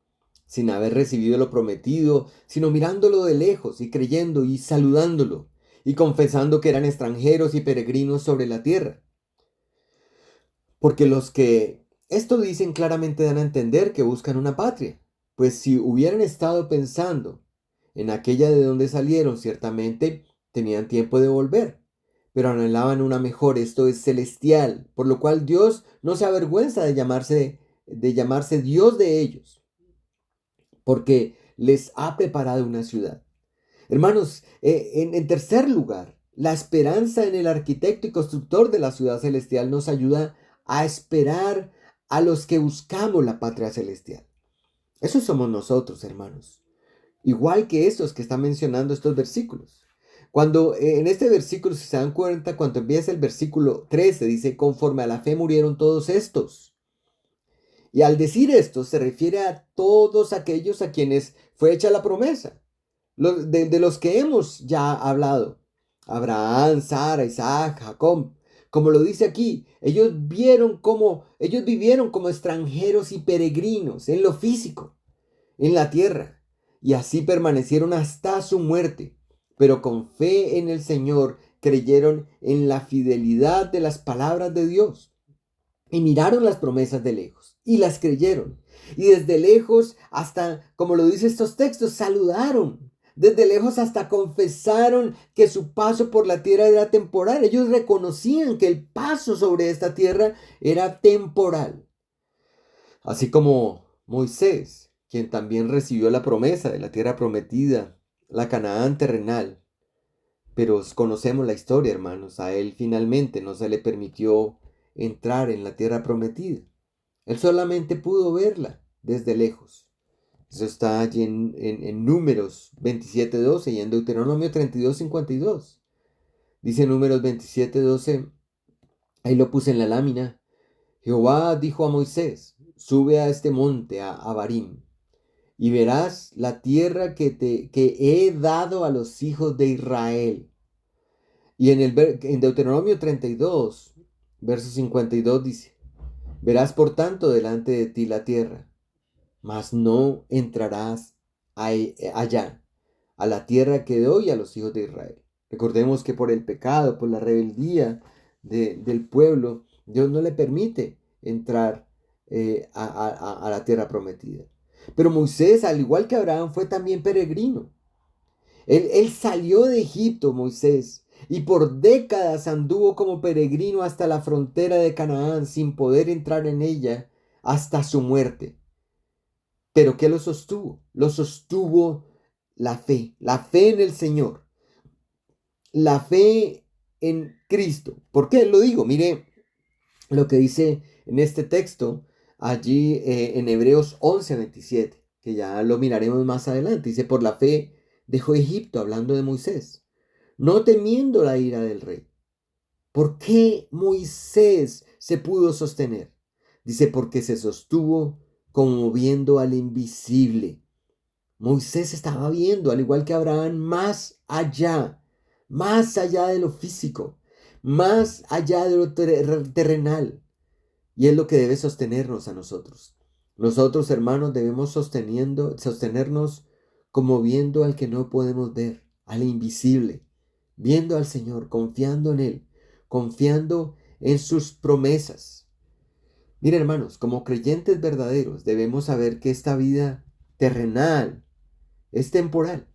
sin haber recibido lo prometido, sino mirándolo de lejos y creyendo y saludándolo, y confesando que eran extranjeros y peregrinos sobre la tierra. Porque los que esto dicen claramente dan a entender que buscan una patria, pues si hubieran estado pensando en aquella de donde salieron, ciertamente tenían tiempo de volver, pero anhelaban una mejor, esto es celestial, por lo cual Dios no se avergüenza de llamarse Dios de ellos, porque les ha preparado una ciudad. Hermanos, en tercer lugar, la esperanza en el arquitecto y constructor de la ciudad celestial nos ayuda a esperar a los que buscamos la patria celestial. Eso somos nosotros, hermanos. Igual que estos que están mencionando estos versículos. Cuando en este versículo, si se dan cuenta, cuando empieza el versículo 13, dice, conforme a la fe murieron todos estos. Y al decir esto, se refiere a todos aquellos a quienes fue hecha la promesa. De los que hemos ya hablado. Abraham, Sara, Isaac, Jacob. Como lo dice aquí, ellos vivieron como extranjeros y peregrinos en lo físico, en la tierra, y así permanecieron hasta su muerte. Pero con fe en el Señor creyeron en la fidelidad de las palabras de Dios y miraron las promesas de lejos y las creyeron. Y desde lejos hasta, como lo dice estos textos, saludaron. Desde lejos hasta confesaron que su paso por la tierra era temporal. Ellos reconocían que el paso sobre esta tierra era temporal. Así como Moisés, quien también recibió la promesa de la tierra prometida, la Canaán terrenal. Pero conocemos la historia, hermanos. A él finalmente no se le permitió entrar en la tierra prometida. Él solamente pudo verla desde lejos. Eso está allí en Números 27:12 y en Deuteronomio 32:52. Dice Números 27:12, ahí lo puse en la lámina. Jehová dijo a Moisés, sube a este monte, a Abarim, y verás la tierra que he dado a los hijos de Israel. Y en Deuteronomio 32, verso 52 dice, verás por tanto delante de ti la tierra, mas no entrarás allá, a la tierra que doy a los hijos de Israel. Recordemos que por el pecado, por la rebeldía del pueblo, Dios no le permite entrar a la tierra prometida. Pero Moisés, al igual que Abraham, fue también peregrino. Él salió de Egipto, Moisés, y por décadas anduvo como peregrino hasta la frontera de Canaán sin poder entrar en ella hasta su muerte. ¿Pero qué lo sostuvo? Lo sostuvo la fe en el Señor, la fe en Cristo. ¿Por qué lo digo? Mire lo que dice en este texto, allí en Hebreos 11:27, que ya lo miraremos más adelante. Dice, por la fe dejó Egipto, hablando de Moisés, no temiendo la ira del rey. ¿Por qué Moisés se pudo sostener? Dice, porque se sostuvo como viendo al invisible. Moisés estaba viendo, al igual que Abraham, más allá de lo físico, más allá de lo terrenal. Y es lo que debe sostenernos a nosotros. Nosotros, hermanos, debemos sostenernos como viendo al que no podemos ver, al invisible, viendo al Señor, confiando en Él, confiando en sus promesas. Mira, hermanos, como creyentes verdaderos debemos saber que esta vida terrenal es temporal.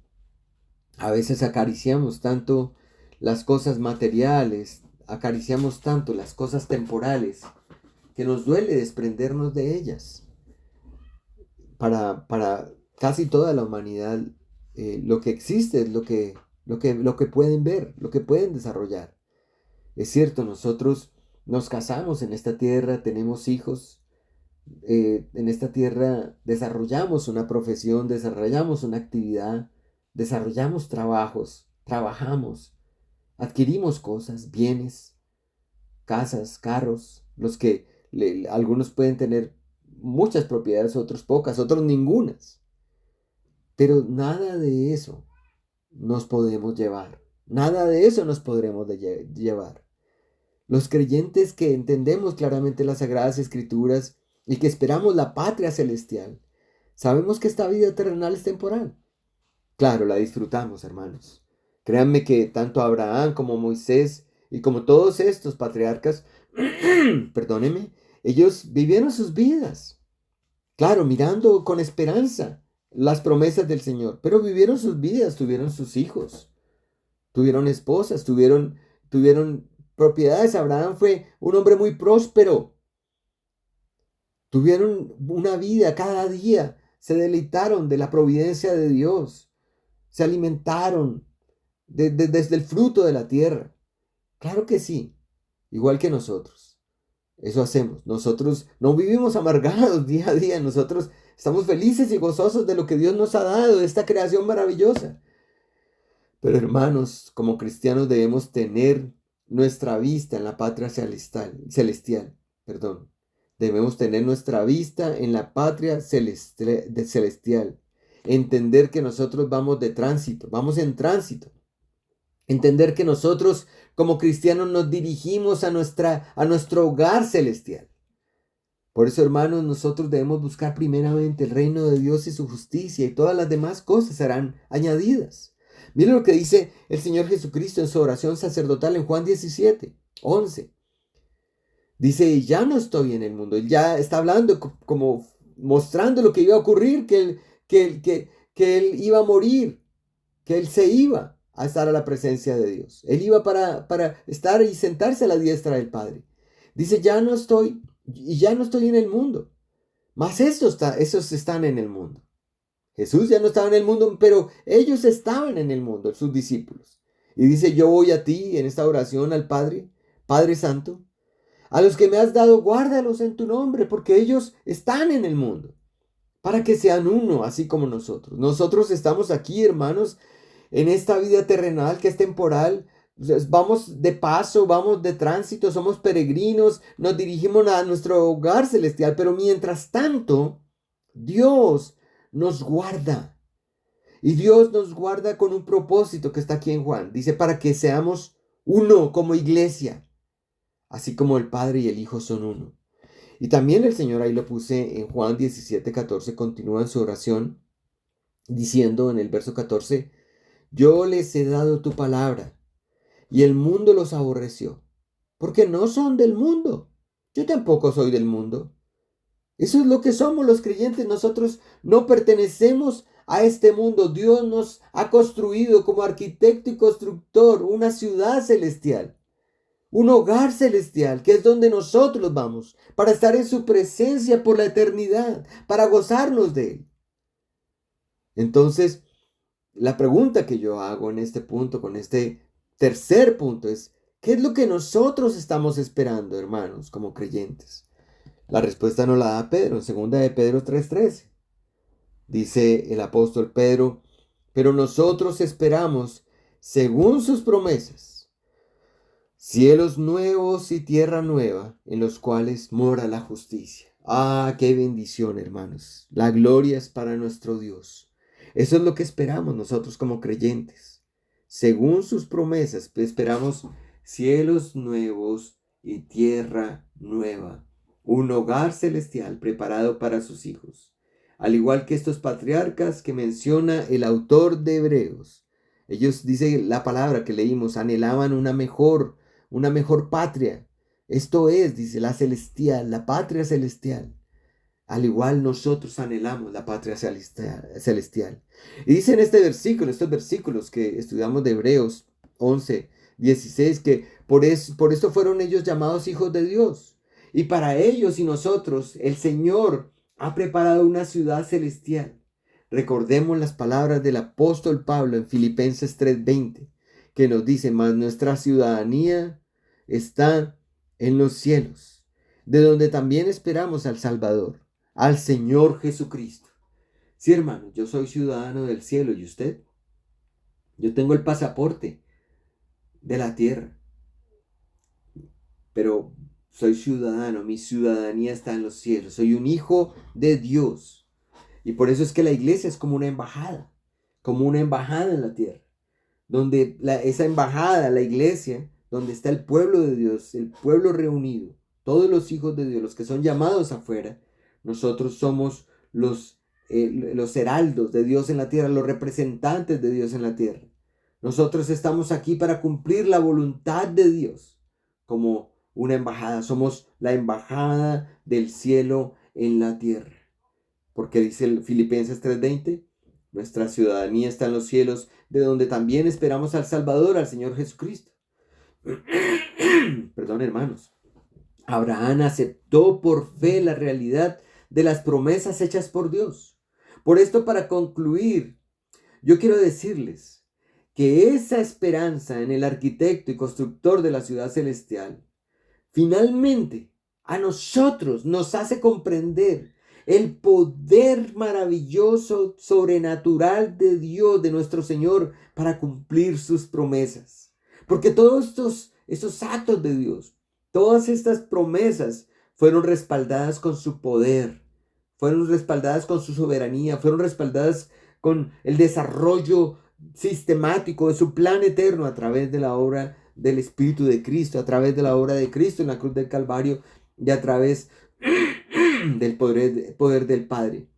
A veces acariciamos tanto las cosas materiales, acariciamos tanto las cosas temporales, que nos duele desprendernos de ellas. Para casi toda la humanidad, lo que existe es lo que pueden ver, lo que pueden desarrollar. Es cierto, nosotros nos casamos en esta tierra, tenemos hijos, En esta tierra desarrollamos una profesión, desarrollamos una actividad, desarrollamos trabajos, trabajamos, adquirimos cosas, bienes, casas, carros, algunos pueden tener muchas propiedades, otros pocas, otros ningunas. Pero nada de eso nos podemos llevar. Nada de eso nos podremos llevar. Los creyentes que entendemos claramente las Sagradas Escrituras y que esperamos la patria celestial, sabemos que esta vida terrenal es temporal. Claro, la disfrutamos, hermanos. Créanme que tanto Abraham como Moisés y como todos estos patriarcas, perdónenme, ellos vivieron sus vidas. Claro, mirando con esperanza las promesas del Señor, pero vivieron sus vidas, tuvieron sus hijos, tuvieron esposas, tuvieron propiedades. Abraham fue un hombre muy próspero. Tuvieron una vida cada día, se deleitaron de la providencia de Dios, se alimentaron desde el fruto de la tierra. Claro que sí, igual que nosotros. Eso hacemos. Nosotros no vivimos amargados día a día. Nosotros estamos felices y gozosos de lo que Dios nos ha dado, de esta creación maravillosa. Pero hermanos, como cristianos debemos tener nuestra vista en la patria celestial. Perdón. Debemos tener nuestra vista en la patria celestial. Entender que nosotros vamos de tránsito, vamos en tránsito. Entender que nosotros como cristianos nos dirigimos a nuestro hogar celestial. Por eso, hermanos, nosotros debemos buscar primeramente el reino de Dios y su justicia, y todas las demás cosas serán añadidas. Miren lo que dice el Señor Jesucristo en su oración sacerdotal en Juan 17:11. Dice, ya no estoy en el mundo. Él ya está hablando como mostrando lo que iba a ocurrir, que él iba a morir, que él se iba a estar a la presencia de Dios. Él iba para estar y sentarse a la diestra del Padre. Dice, ya no estoy en el mundo, mas esos están en el mundo. Jesús ya no estaba en el mundo, pero ellos estaban en el mundo, sus discípulos. Y dice, yo voy a ti en esta oración al Padre, Padre Santo, a los que me has dado, guárdalos en tu nombre, porque ellos están en el mundo, para que sean uno, así como nosotros. Nosotros estamos aquí, hermanos, en esta vida terrenal que es temporal. Vamos de paso, vamos de tránsito, somos peregrinos, nos dirigimos a nuestro hogar celestial, pero mientras tanto, Dios nos guarda. Y Dios nos guarda con un propósito que está aquí en Juan. Dice, para que seamos uno como iglesia, así como el Padre y el Hijo son uno. Y también el Señor, ahí lo puse en Juan 17:14, continúa en su oración, diciendo en el verso 14, yo les he dado tu palabra, y el mundo los aborreció, porque no son del mundo. Yo tampoco soy del mundo. Eso es lo que somos los creyentes. Nosotros no pertenecemos a este mundo. Dios nos ha construido como arquitecto y constructor una ciudad celestial, un hogar celestial, que es donde nosotros vamos, para estar en su presencia por la eternidad, para gozarnos de Él. Entonces, la pregunta que yo hago en este punto, con este tercer punto, es, ¿qué es lo que nosotros estamos esperando, hermanos, como creyentes? La respuesta nos la da Pedro, en 2 de Pedro 3:13. Dice el apóstol Pedro, pero nosotros esperamos, según sus promesas, cielos nuevos y tierra nueva, en los cuales mora la justicia. Ah, qué bendición, hermanos. La gloria es para nuestro Dios. Eso es lo que esperamos nosotros como creyentes. Según sus promesas, esperamos cielos nuevos y tierra nueva, un hogar celestial preparado para sus hijos. Al igual que estos patriarcas que menciona el autor de Hebreos, ellos, dice la palabra que leímos, anhelaban una mejor patria. Esto es, dice, la celestial, la patria celestial. Al igual nosotros anhelamos la patria celestial. Y dice en este versículo, estos versículos que estudiamos de Hebreos 11:16, que por esto fueron ellos llamados hijos de Dios. Y para ellos y nosotros, el Señor ha preparado una ciudad celestial. Recordemos las palabras del apóstol Pablo en Filipenses 3:20, que nos dice, mas nuestra ciudadanía está en los cielos, de donde también esperamos al Salvador, al Señor Jesucristo. Sí, hermano, yo soy ciudadano del cielo, ¿y usted? Yo tengo el pasaporte de la tierra, pero soy ciudadano, mi ciudadanía está en los cielos, soy un hijo de Dios. Y por eso es que la iglesia es como una embajada en la tierra, donde esa embajada, la iglesia, donde está el pueblo de Dios, el pueblo reunido, todos los hijos de Dios, los que son llamados afuera, nosotros somos los heraldos de Dios en la tierra, los representantes de Dios en la tierra. Nosotros estamos aquí para cumplir la voluntad de Dios como una embajada. Somos la embajada del cielo en la tierra. Porque dice el Filipenses 3:20, nuestra ciudadanía está en los cielos, de donde también esperamos al Salvador, al Señor Jesucristo. Perdón, hermanos. Abraham aceptó por fe la realidad de las promesas hechas por Dios. Por esto, para concluir, yo quiero decirles que esa esperanza en el arquitecto y constructor de la ciudad celestial, finalmente a nosotros nos hace comprender el poder maravilloso, sobrenatural de Dios, de nuestro Señor, para cumplir sus promesas. Porque todos estos actos de Dios, todas estas promesas fueron respaldadas con su poder, fueron respaldadas con su soberanía, fueron respaldadas con el desarrollo sistemático de su plan eterno a través de la obra del Espíritu de Cristo, a través de la obra de Cristo en la cruz del Calvario y a través del poder del Padre.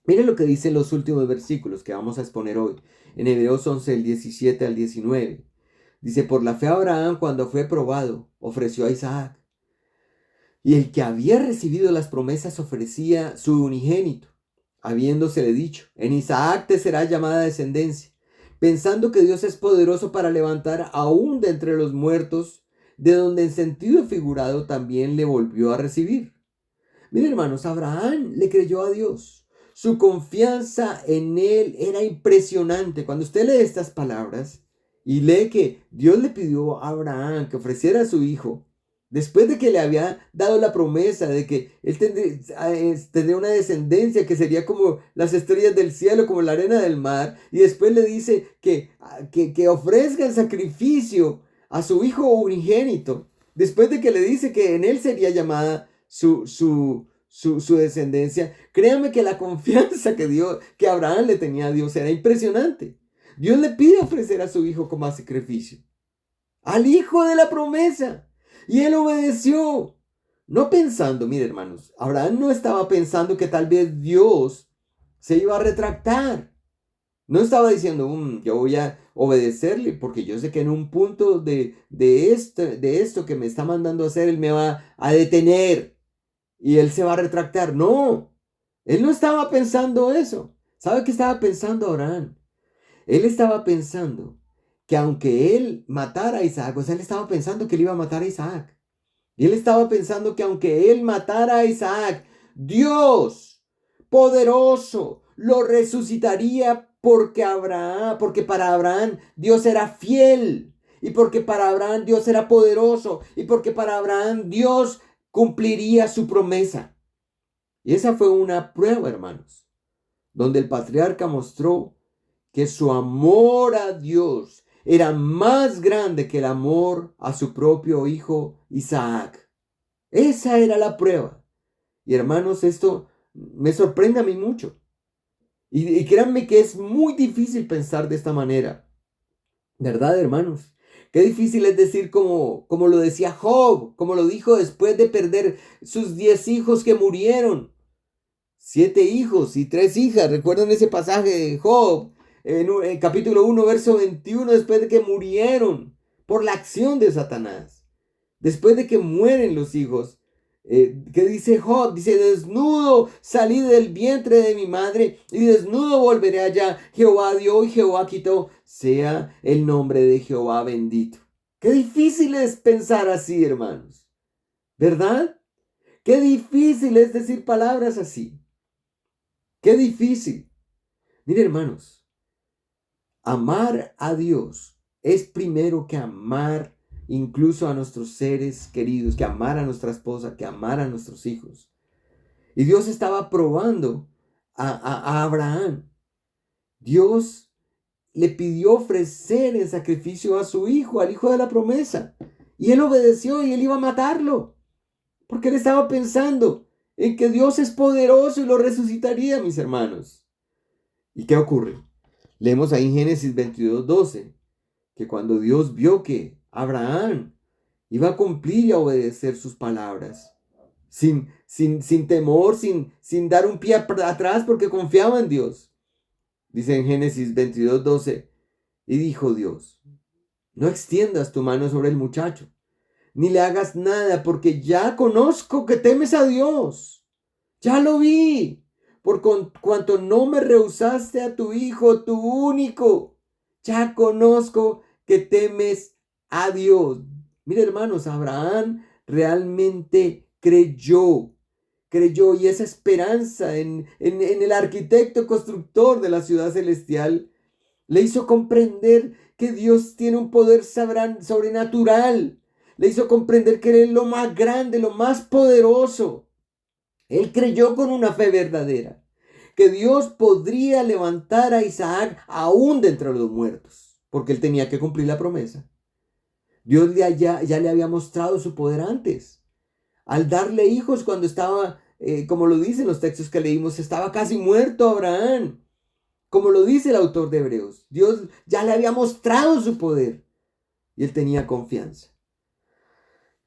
Miren lo que dicen los últimos versículos que vamos a exponer hoy, en Hebreos 11, el 17 al 19. Dice, por la fe Abraham, cuando fue probado, ofreció a Isaac. Y el que había recibido las promesas ofrecía su unigénito, habiéndosele dicho, en Isaac te será llamada descendencia, pensando que Dios es poderoso para levantar aún de entre los muertos, de donde en sentido figurado también le volvió a recibir. Miren, hermanos, Abraham le creyó a Dios. Su confianza en él era impresionante. Cuando usted lee estas palabras y lee que Dios le pidió a Abraham que ofreciera a su hijo, después de que le había dado la promesa de que él tendría una descendencia que sería como las estrellas del cielo, como la arena del mar, y después le dice que ofrezca el sacrificio a su hijo unigénito, después de que le dice que en él sería llamada su descendencia, créame que la confianza que Abraham le tenía a Dios era impresionante. Dios le pide ofrecer a su hijo como sacrificio, al hijo de la promesa. Y él obedeció. No pensando, mire hermanos, Abraham no estaba pensando que tal vez Dios se iba a retractar. No estaba diciendo, yo voy a obedecerle porque yo sé que en un punto de esto que me está mandando a hacer, él me va a detener y él se va a retractar. No, él no estaba pensando eso. ¿Sabe qué estaba pensando Abraham? Él estaba pensando que aunque él matara a Isaac, o sea, él estaba pensando que él iba a matar a Isaac. Y él estaba pensando que aunque él matara a Isaac, Dios poderoso lo resucitaría porque para Abraham Dios era fiel. Y porque para Abraham Dios era poderoso. Y porque para Abraham Dios cumpliría su promesa. Y esa fue una prueba, hermanos, donde el patriarca mostró que su amor a Dios era más grande que el amor a su propio hijo Isaac. Esa era la prueba. Y hermanos, esto me sorprende a mí mucho. Y créanme que es muy difícil pensar de esta manera. ¿Verdad, hermanos? Qué difícil es decir como lo decía Job, como lo dijo después de perder sus 10 hijos que murieron. 7 hijos y 3 hijas. ¿Recuerdan ese pasaje de Job? En capítulo 1, verso 21, después de que murieron por la acción de Satanás. Después de que mueren los hijos. ¿Qué dice Job? Dice, desnudo salí del vientre de mi madre y desnudo volveré allá. Jehová dio y Jehová quitó. Sea el nombre de Jehová bendito. Qué difícil es pensar así, hermanos. ¿Verdad? Qué difícil es decir palabras así. Qué difícil. Mire, hermanos, amar a Dios es primero que amar incluso a nuestros seres queridos, que amar a nuestra esposa, que amar a nuestros hijos. Y Dios estaba probando a Abraham. Dios le pidió ofrecer en sacrificio a su hijo, al hijo de la promesa. Y él obedeció y él iba a matarlo. Porque él estaba pensando en que Dios es poderoso y lo resucitaría, mis hermanos. ¿Y qué ocurre? Leemos ahí en Génesis 22:12, que cuando Dios vio que Abraham iba a cumplir y a obedecer sus palabras, sin temor, sin dar un pie atrás, porque confiaba en Dios. Dice en Génesis 22:12, y dijo Dios, no extiendas tu mano sobre el muchacho, ni le hagas nada, porque ya conozco que temes a Dios. Ya lo vi, cuanto no me rehusaste a tu hijo, tu único. Ya conozco que temes a Dios. Mire, hermanos, Abraham realmente creyó, y esa esperanza en el arquitecto constructor de la ciudad celestial le hizo comprender que Dios tiene un poder sobrenatural. Le hizo comprender que Él es lo más grande, lo más poderoso. Él creyó con una fe verdadera que Dios podría levantar a Isaac aún de entre los muertos, porque él tenía que cumplir la promesa. Dios ya le había mostrado su poder antes, al darle hijos cuando estaba, como lo dicen los textos que leímos, estaba casi muerto Abraham. Como lo dice el autor de Hebreos, Dios ya le había mostrado su poder y él tenía confianza.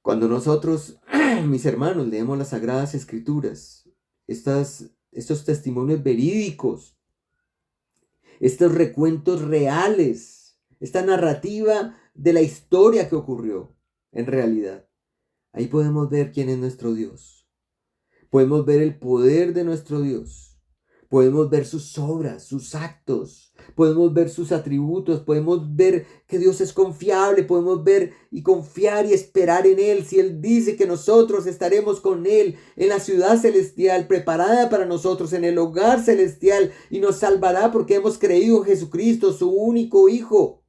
Cuando nosotros, mis hermanos, leemos las Sagradas Escrituras, estos testimonios verídicos, estos recuentos reales, esta narrativa de la historia que ocurrió en realidad, ahí podemos ver quién es nuestro Dios. Podemos ver el poder de nuestro Dios. Podemos ver sus obras, sus actos, podemos ver sus atributos, podemos ver que Dios es confiable, podemos ver y confiar y esperar en Él. Si Él dice que nosotros estaremos con Él en la ciudad celestial, preparada para nosotros en el hogar celestial, y nos salvará porque hemos creído en Jesucristo, su único Hijo,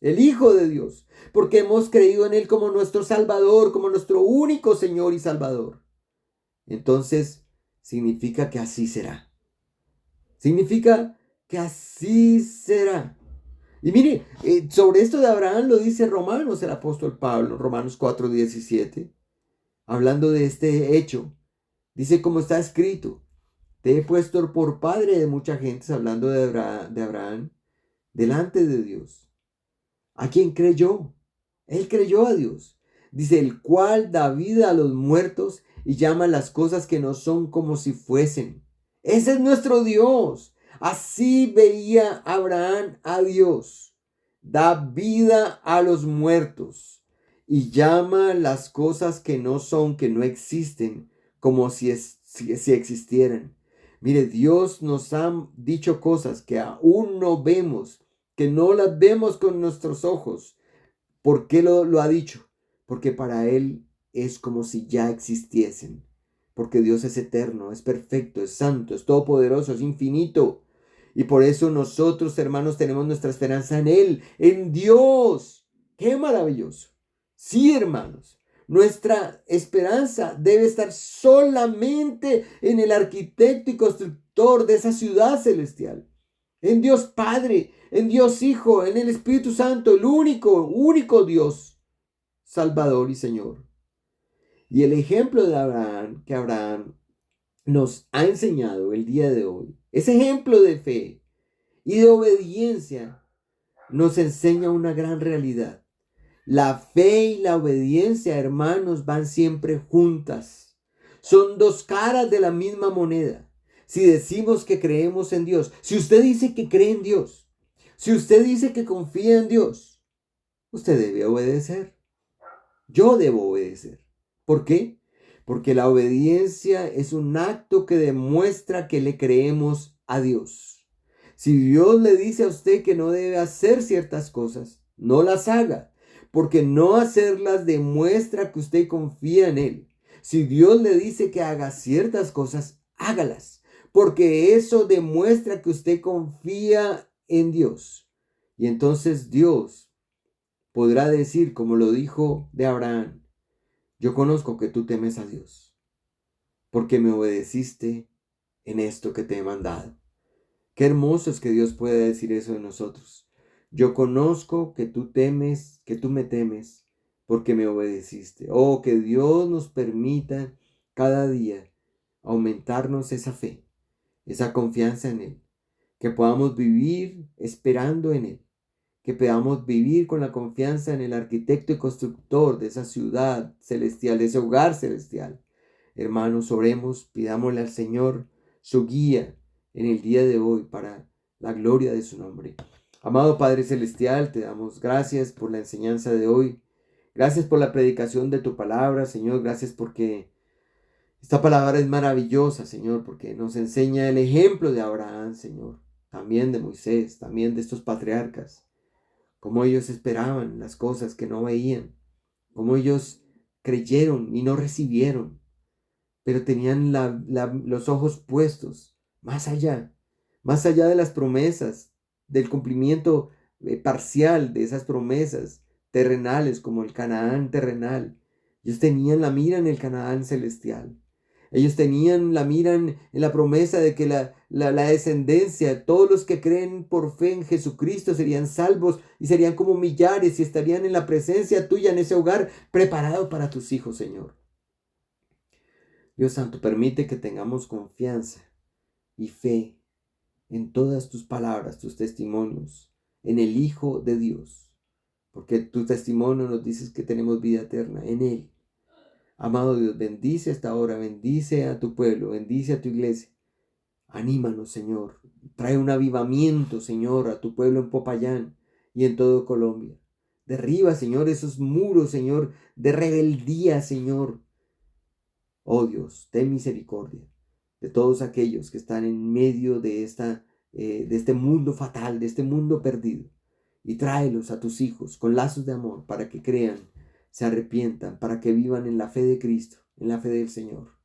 el Hijo de Dios, porque hemos creído en Él como nuestro Salvador, como nuestro único Señor y Salvador. Entonces, significa que así será. Significa que así será. Y mire, sobre esto de Abraham lo dice Romanos, el apóstol Pablo, Romanos 4:17, hablando de este hecho. Dice como está escrito, te he puesto por padre de mucha gente, hablando de Abraham, delante de Dios. ¿A quién creyó? Él creyó a Dios. Dice, el cual da vida a los muertos y llama las cosas que no son como si fuesen. Ese es nuestro Dios. Así veía Abraham a Dios. Da vida a los muertos y llama las cosas que no son, que no existen, como si existieran. Mire, Dios nos ha dicho cosas que aún no vemos, que no las vemos con nuestros ojos. ¿Por qué lo ha dicho? Porque para Él es como si ya existiesen. Porque Dios es eterno, es perfecto, es santo, es todopoderoso, es infinito. Y por eso nosotros, hermanos, tenemos nuestra esperanza en Él, en Dios. ¡Qué maravilloso! Sí, hermanos, nuestra esperanza debe estar solamente en el arquitecto y constructor de esa ciudad celestial. En Dios Padre, en Dios Hijo, en el Espíritu Santo, el único Dios, Salvador y Señor. Y el ejemplo de Abraham, que Abraham nos ha enseñado el día de hoy, ese ejemplo de fe y de obediencia, nos enseña una gran realidad. La fe y la obediencia, hermanos, van siempre juntas. Son dos caras de la misma moneda. Si decimos que creemos en Dios, si usted dice que cree en Dios, si usted dice que confía en Dios, usted debe obedecer. Yo debo obedecer. ¿Por qué? Porque la obediencia es un acto que demuestra que le creemos a Dios. Si Dios le dice a usted que no debe hacer ciertas cosas, no las haga, porque no hacerlas demuestra que usted confía en Él. Si Dios le dice que haga ciertas cosas, hágalas, porque eso demuestra que usted confía en Dios. Y entonces Dios podrá decir, como lo dijo de Abraham: yo conozco que tú temes a Dios, porque me obedeciste en esto que te he mandado. Qué hermoso es que Dios pueda decir eso de nosotros. Yo conozco que tú temes, que tú me temes, porque me obedeciste. Oh, que Dios nos permita cada día aumentarnos esa fe, esa confianza en Él, que podamos vivir esperando en Él, que podamos vivir con la confianza en el arquitecto y constructor de esa ciudad celestial, de ese hogar celestial. Hermanos, oremos, pidámosle al Señor su guía en el día de hoy para la gloria de su nombre. Amado Padre Celestial, te damos gracias por la enseñanza de hoy. Gracias por la predicación de tu palabra, Señor. Gracias porque esta palabra es maravillosa, Señor, porque nos enseña el ejemplo de Abraham, Señor. También de Moisés, también de estos patriarcas. Cómo ellos esperaban las cosas que no veían. Cómo ellos creyeron y no recibieron, pero tenían los ojos puestos más allá de las promesas, del cumplimiento parcial de esas promesas terrenales, como el Canaán terrenal. Ellos tenían la mira en el Canaán celestial. Ellos tenían la mira en la promesa de que la descendencia, todos los que creen por fe en Jesucristo serían salvos y serían como millares y estarían en la presencia tuya en ese hogar preparado para tus hijos, Señor. Dios Santo, permite que tengamos confianza y fe en todas tus palabras, tus testimonios, en el Hijo de Dios, porque tu testimonio nos dice que tenemos vida eterna en Él. Amado Dios, bendice esta hora, bendice a tu pueblo, bendice a tu iglesia. Anímanos, Señor. Trae un avivamiento, Señor, a tu pueblo en Popayán y en todo Colombia. Derriba, Señor, esos muros, Señor, de rebeldía, Señor. Oh Dios, ten misericordia de todos aquellos que están en medio de este mundo fatal, de este mundo perdido. Y tráelos a tus hijos con lazos de amor para que crean, se arrepientan, para que vivan en la fe de Cristo, en la fe del Señor.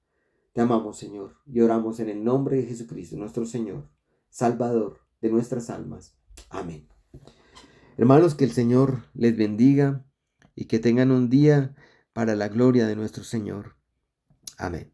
Te amamos, Señor, y oramos en el nombre de Jesucristo, nuestro Señor, Salvador de nuestras almas. Amén. Hermanos, que el Señor les bendiga y que tengan un día para la gloria de nuestro Señor. Amén.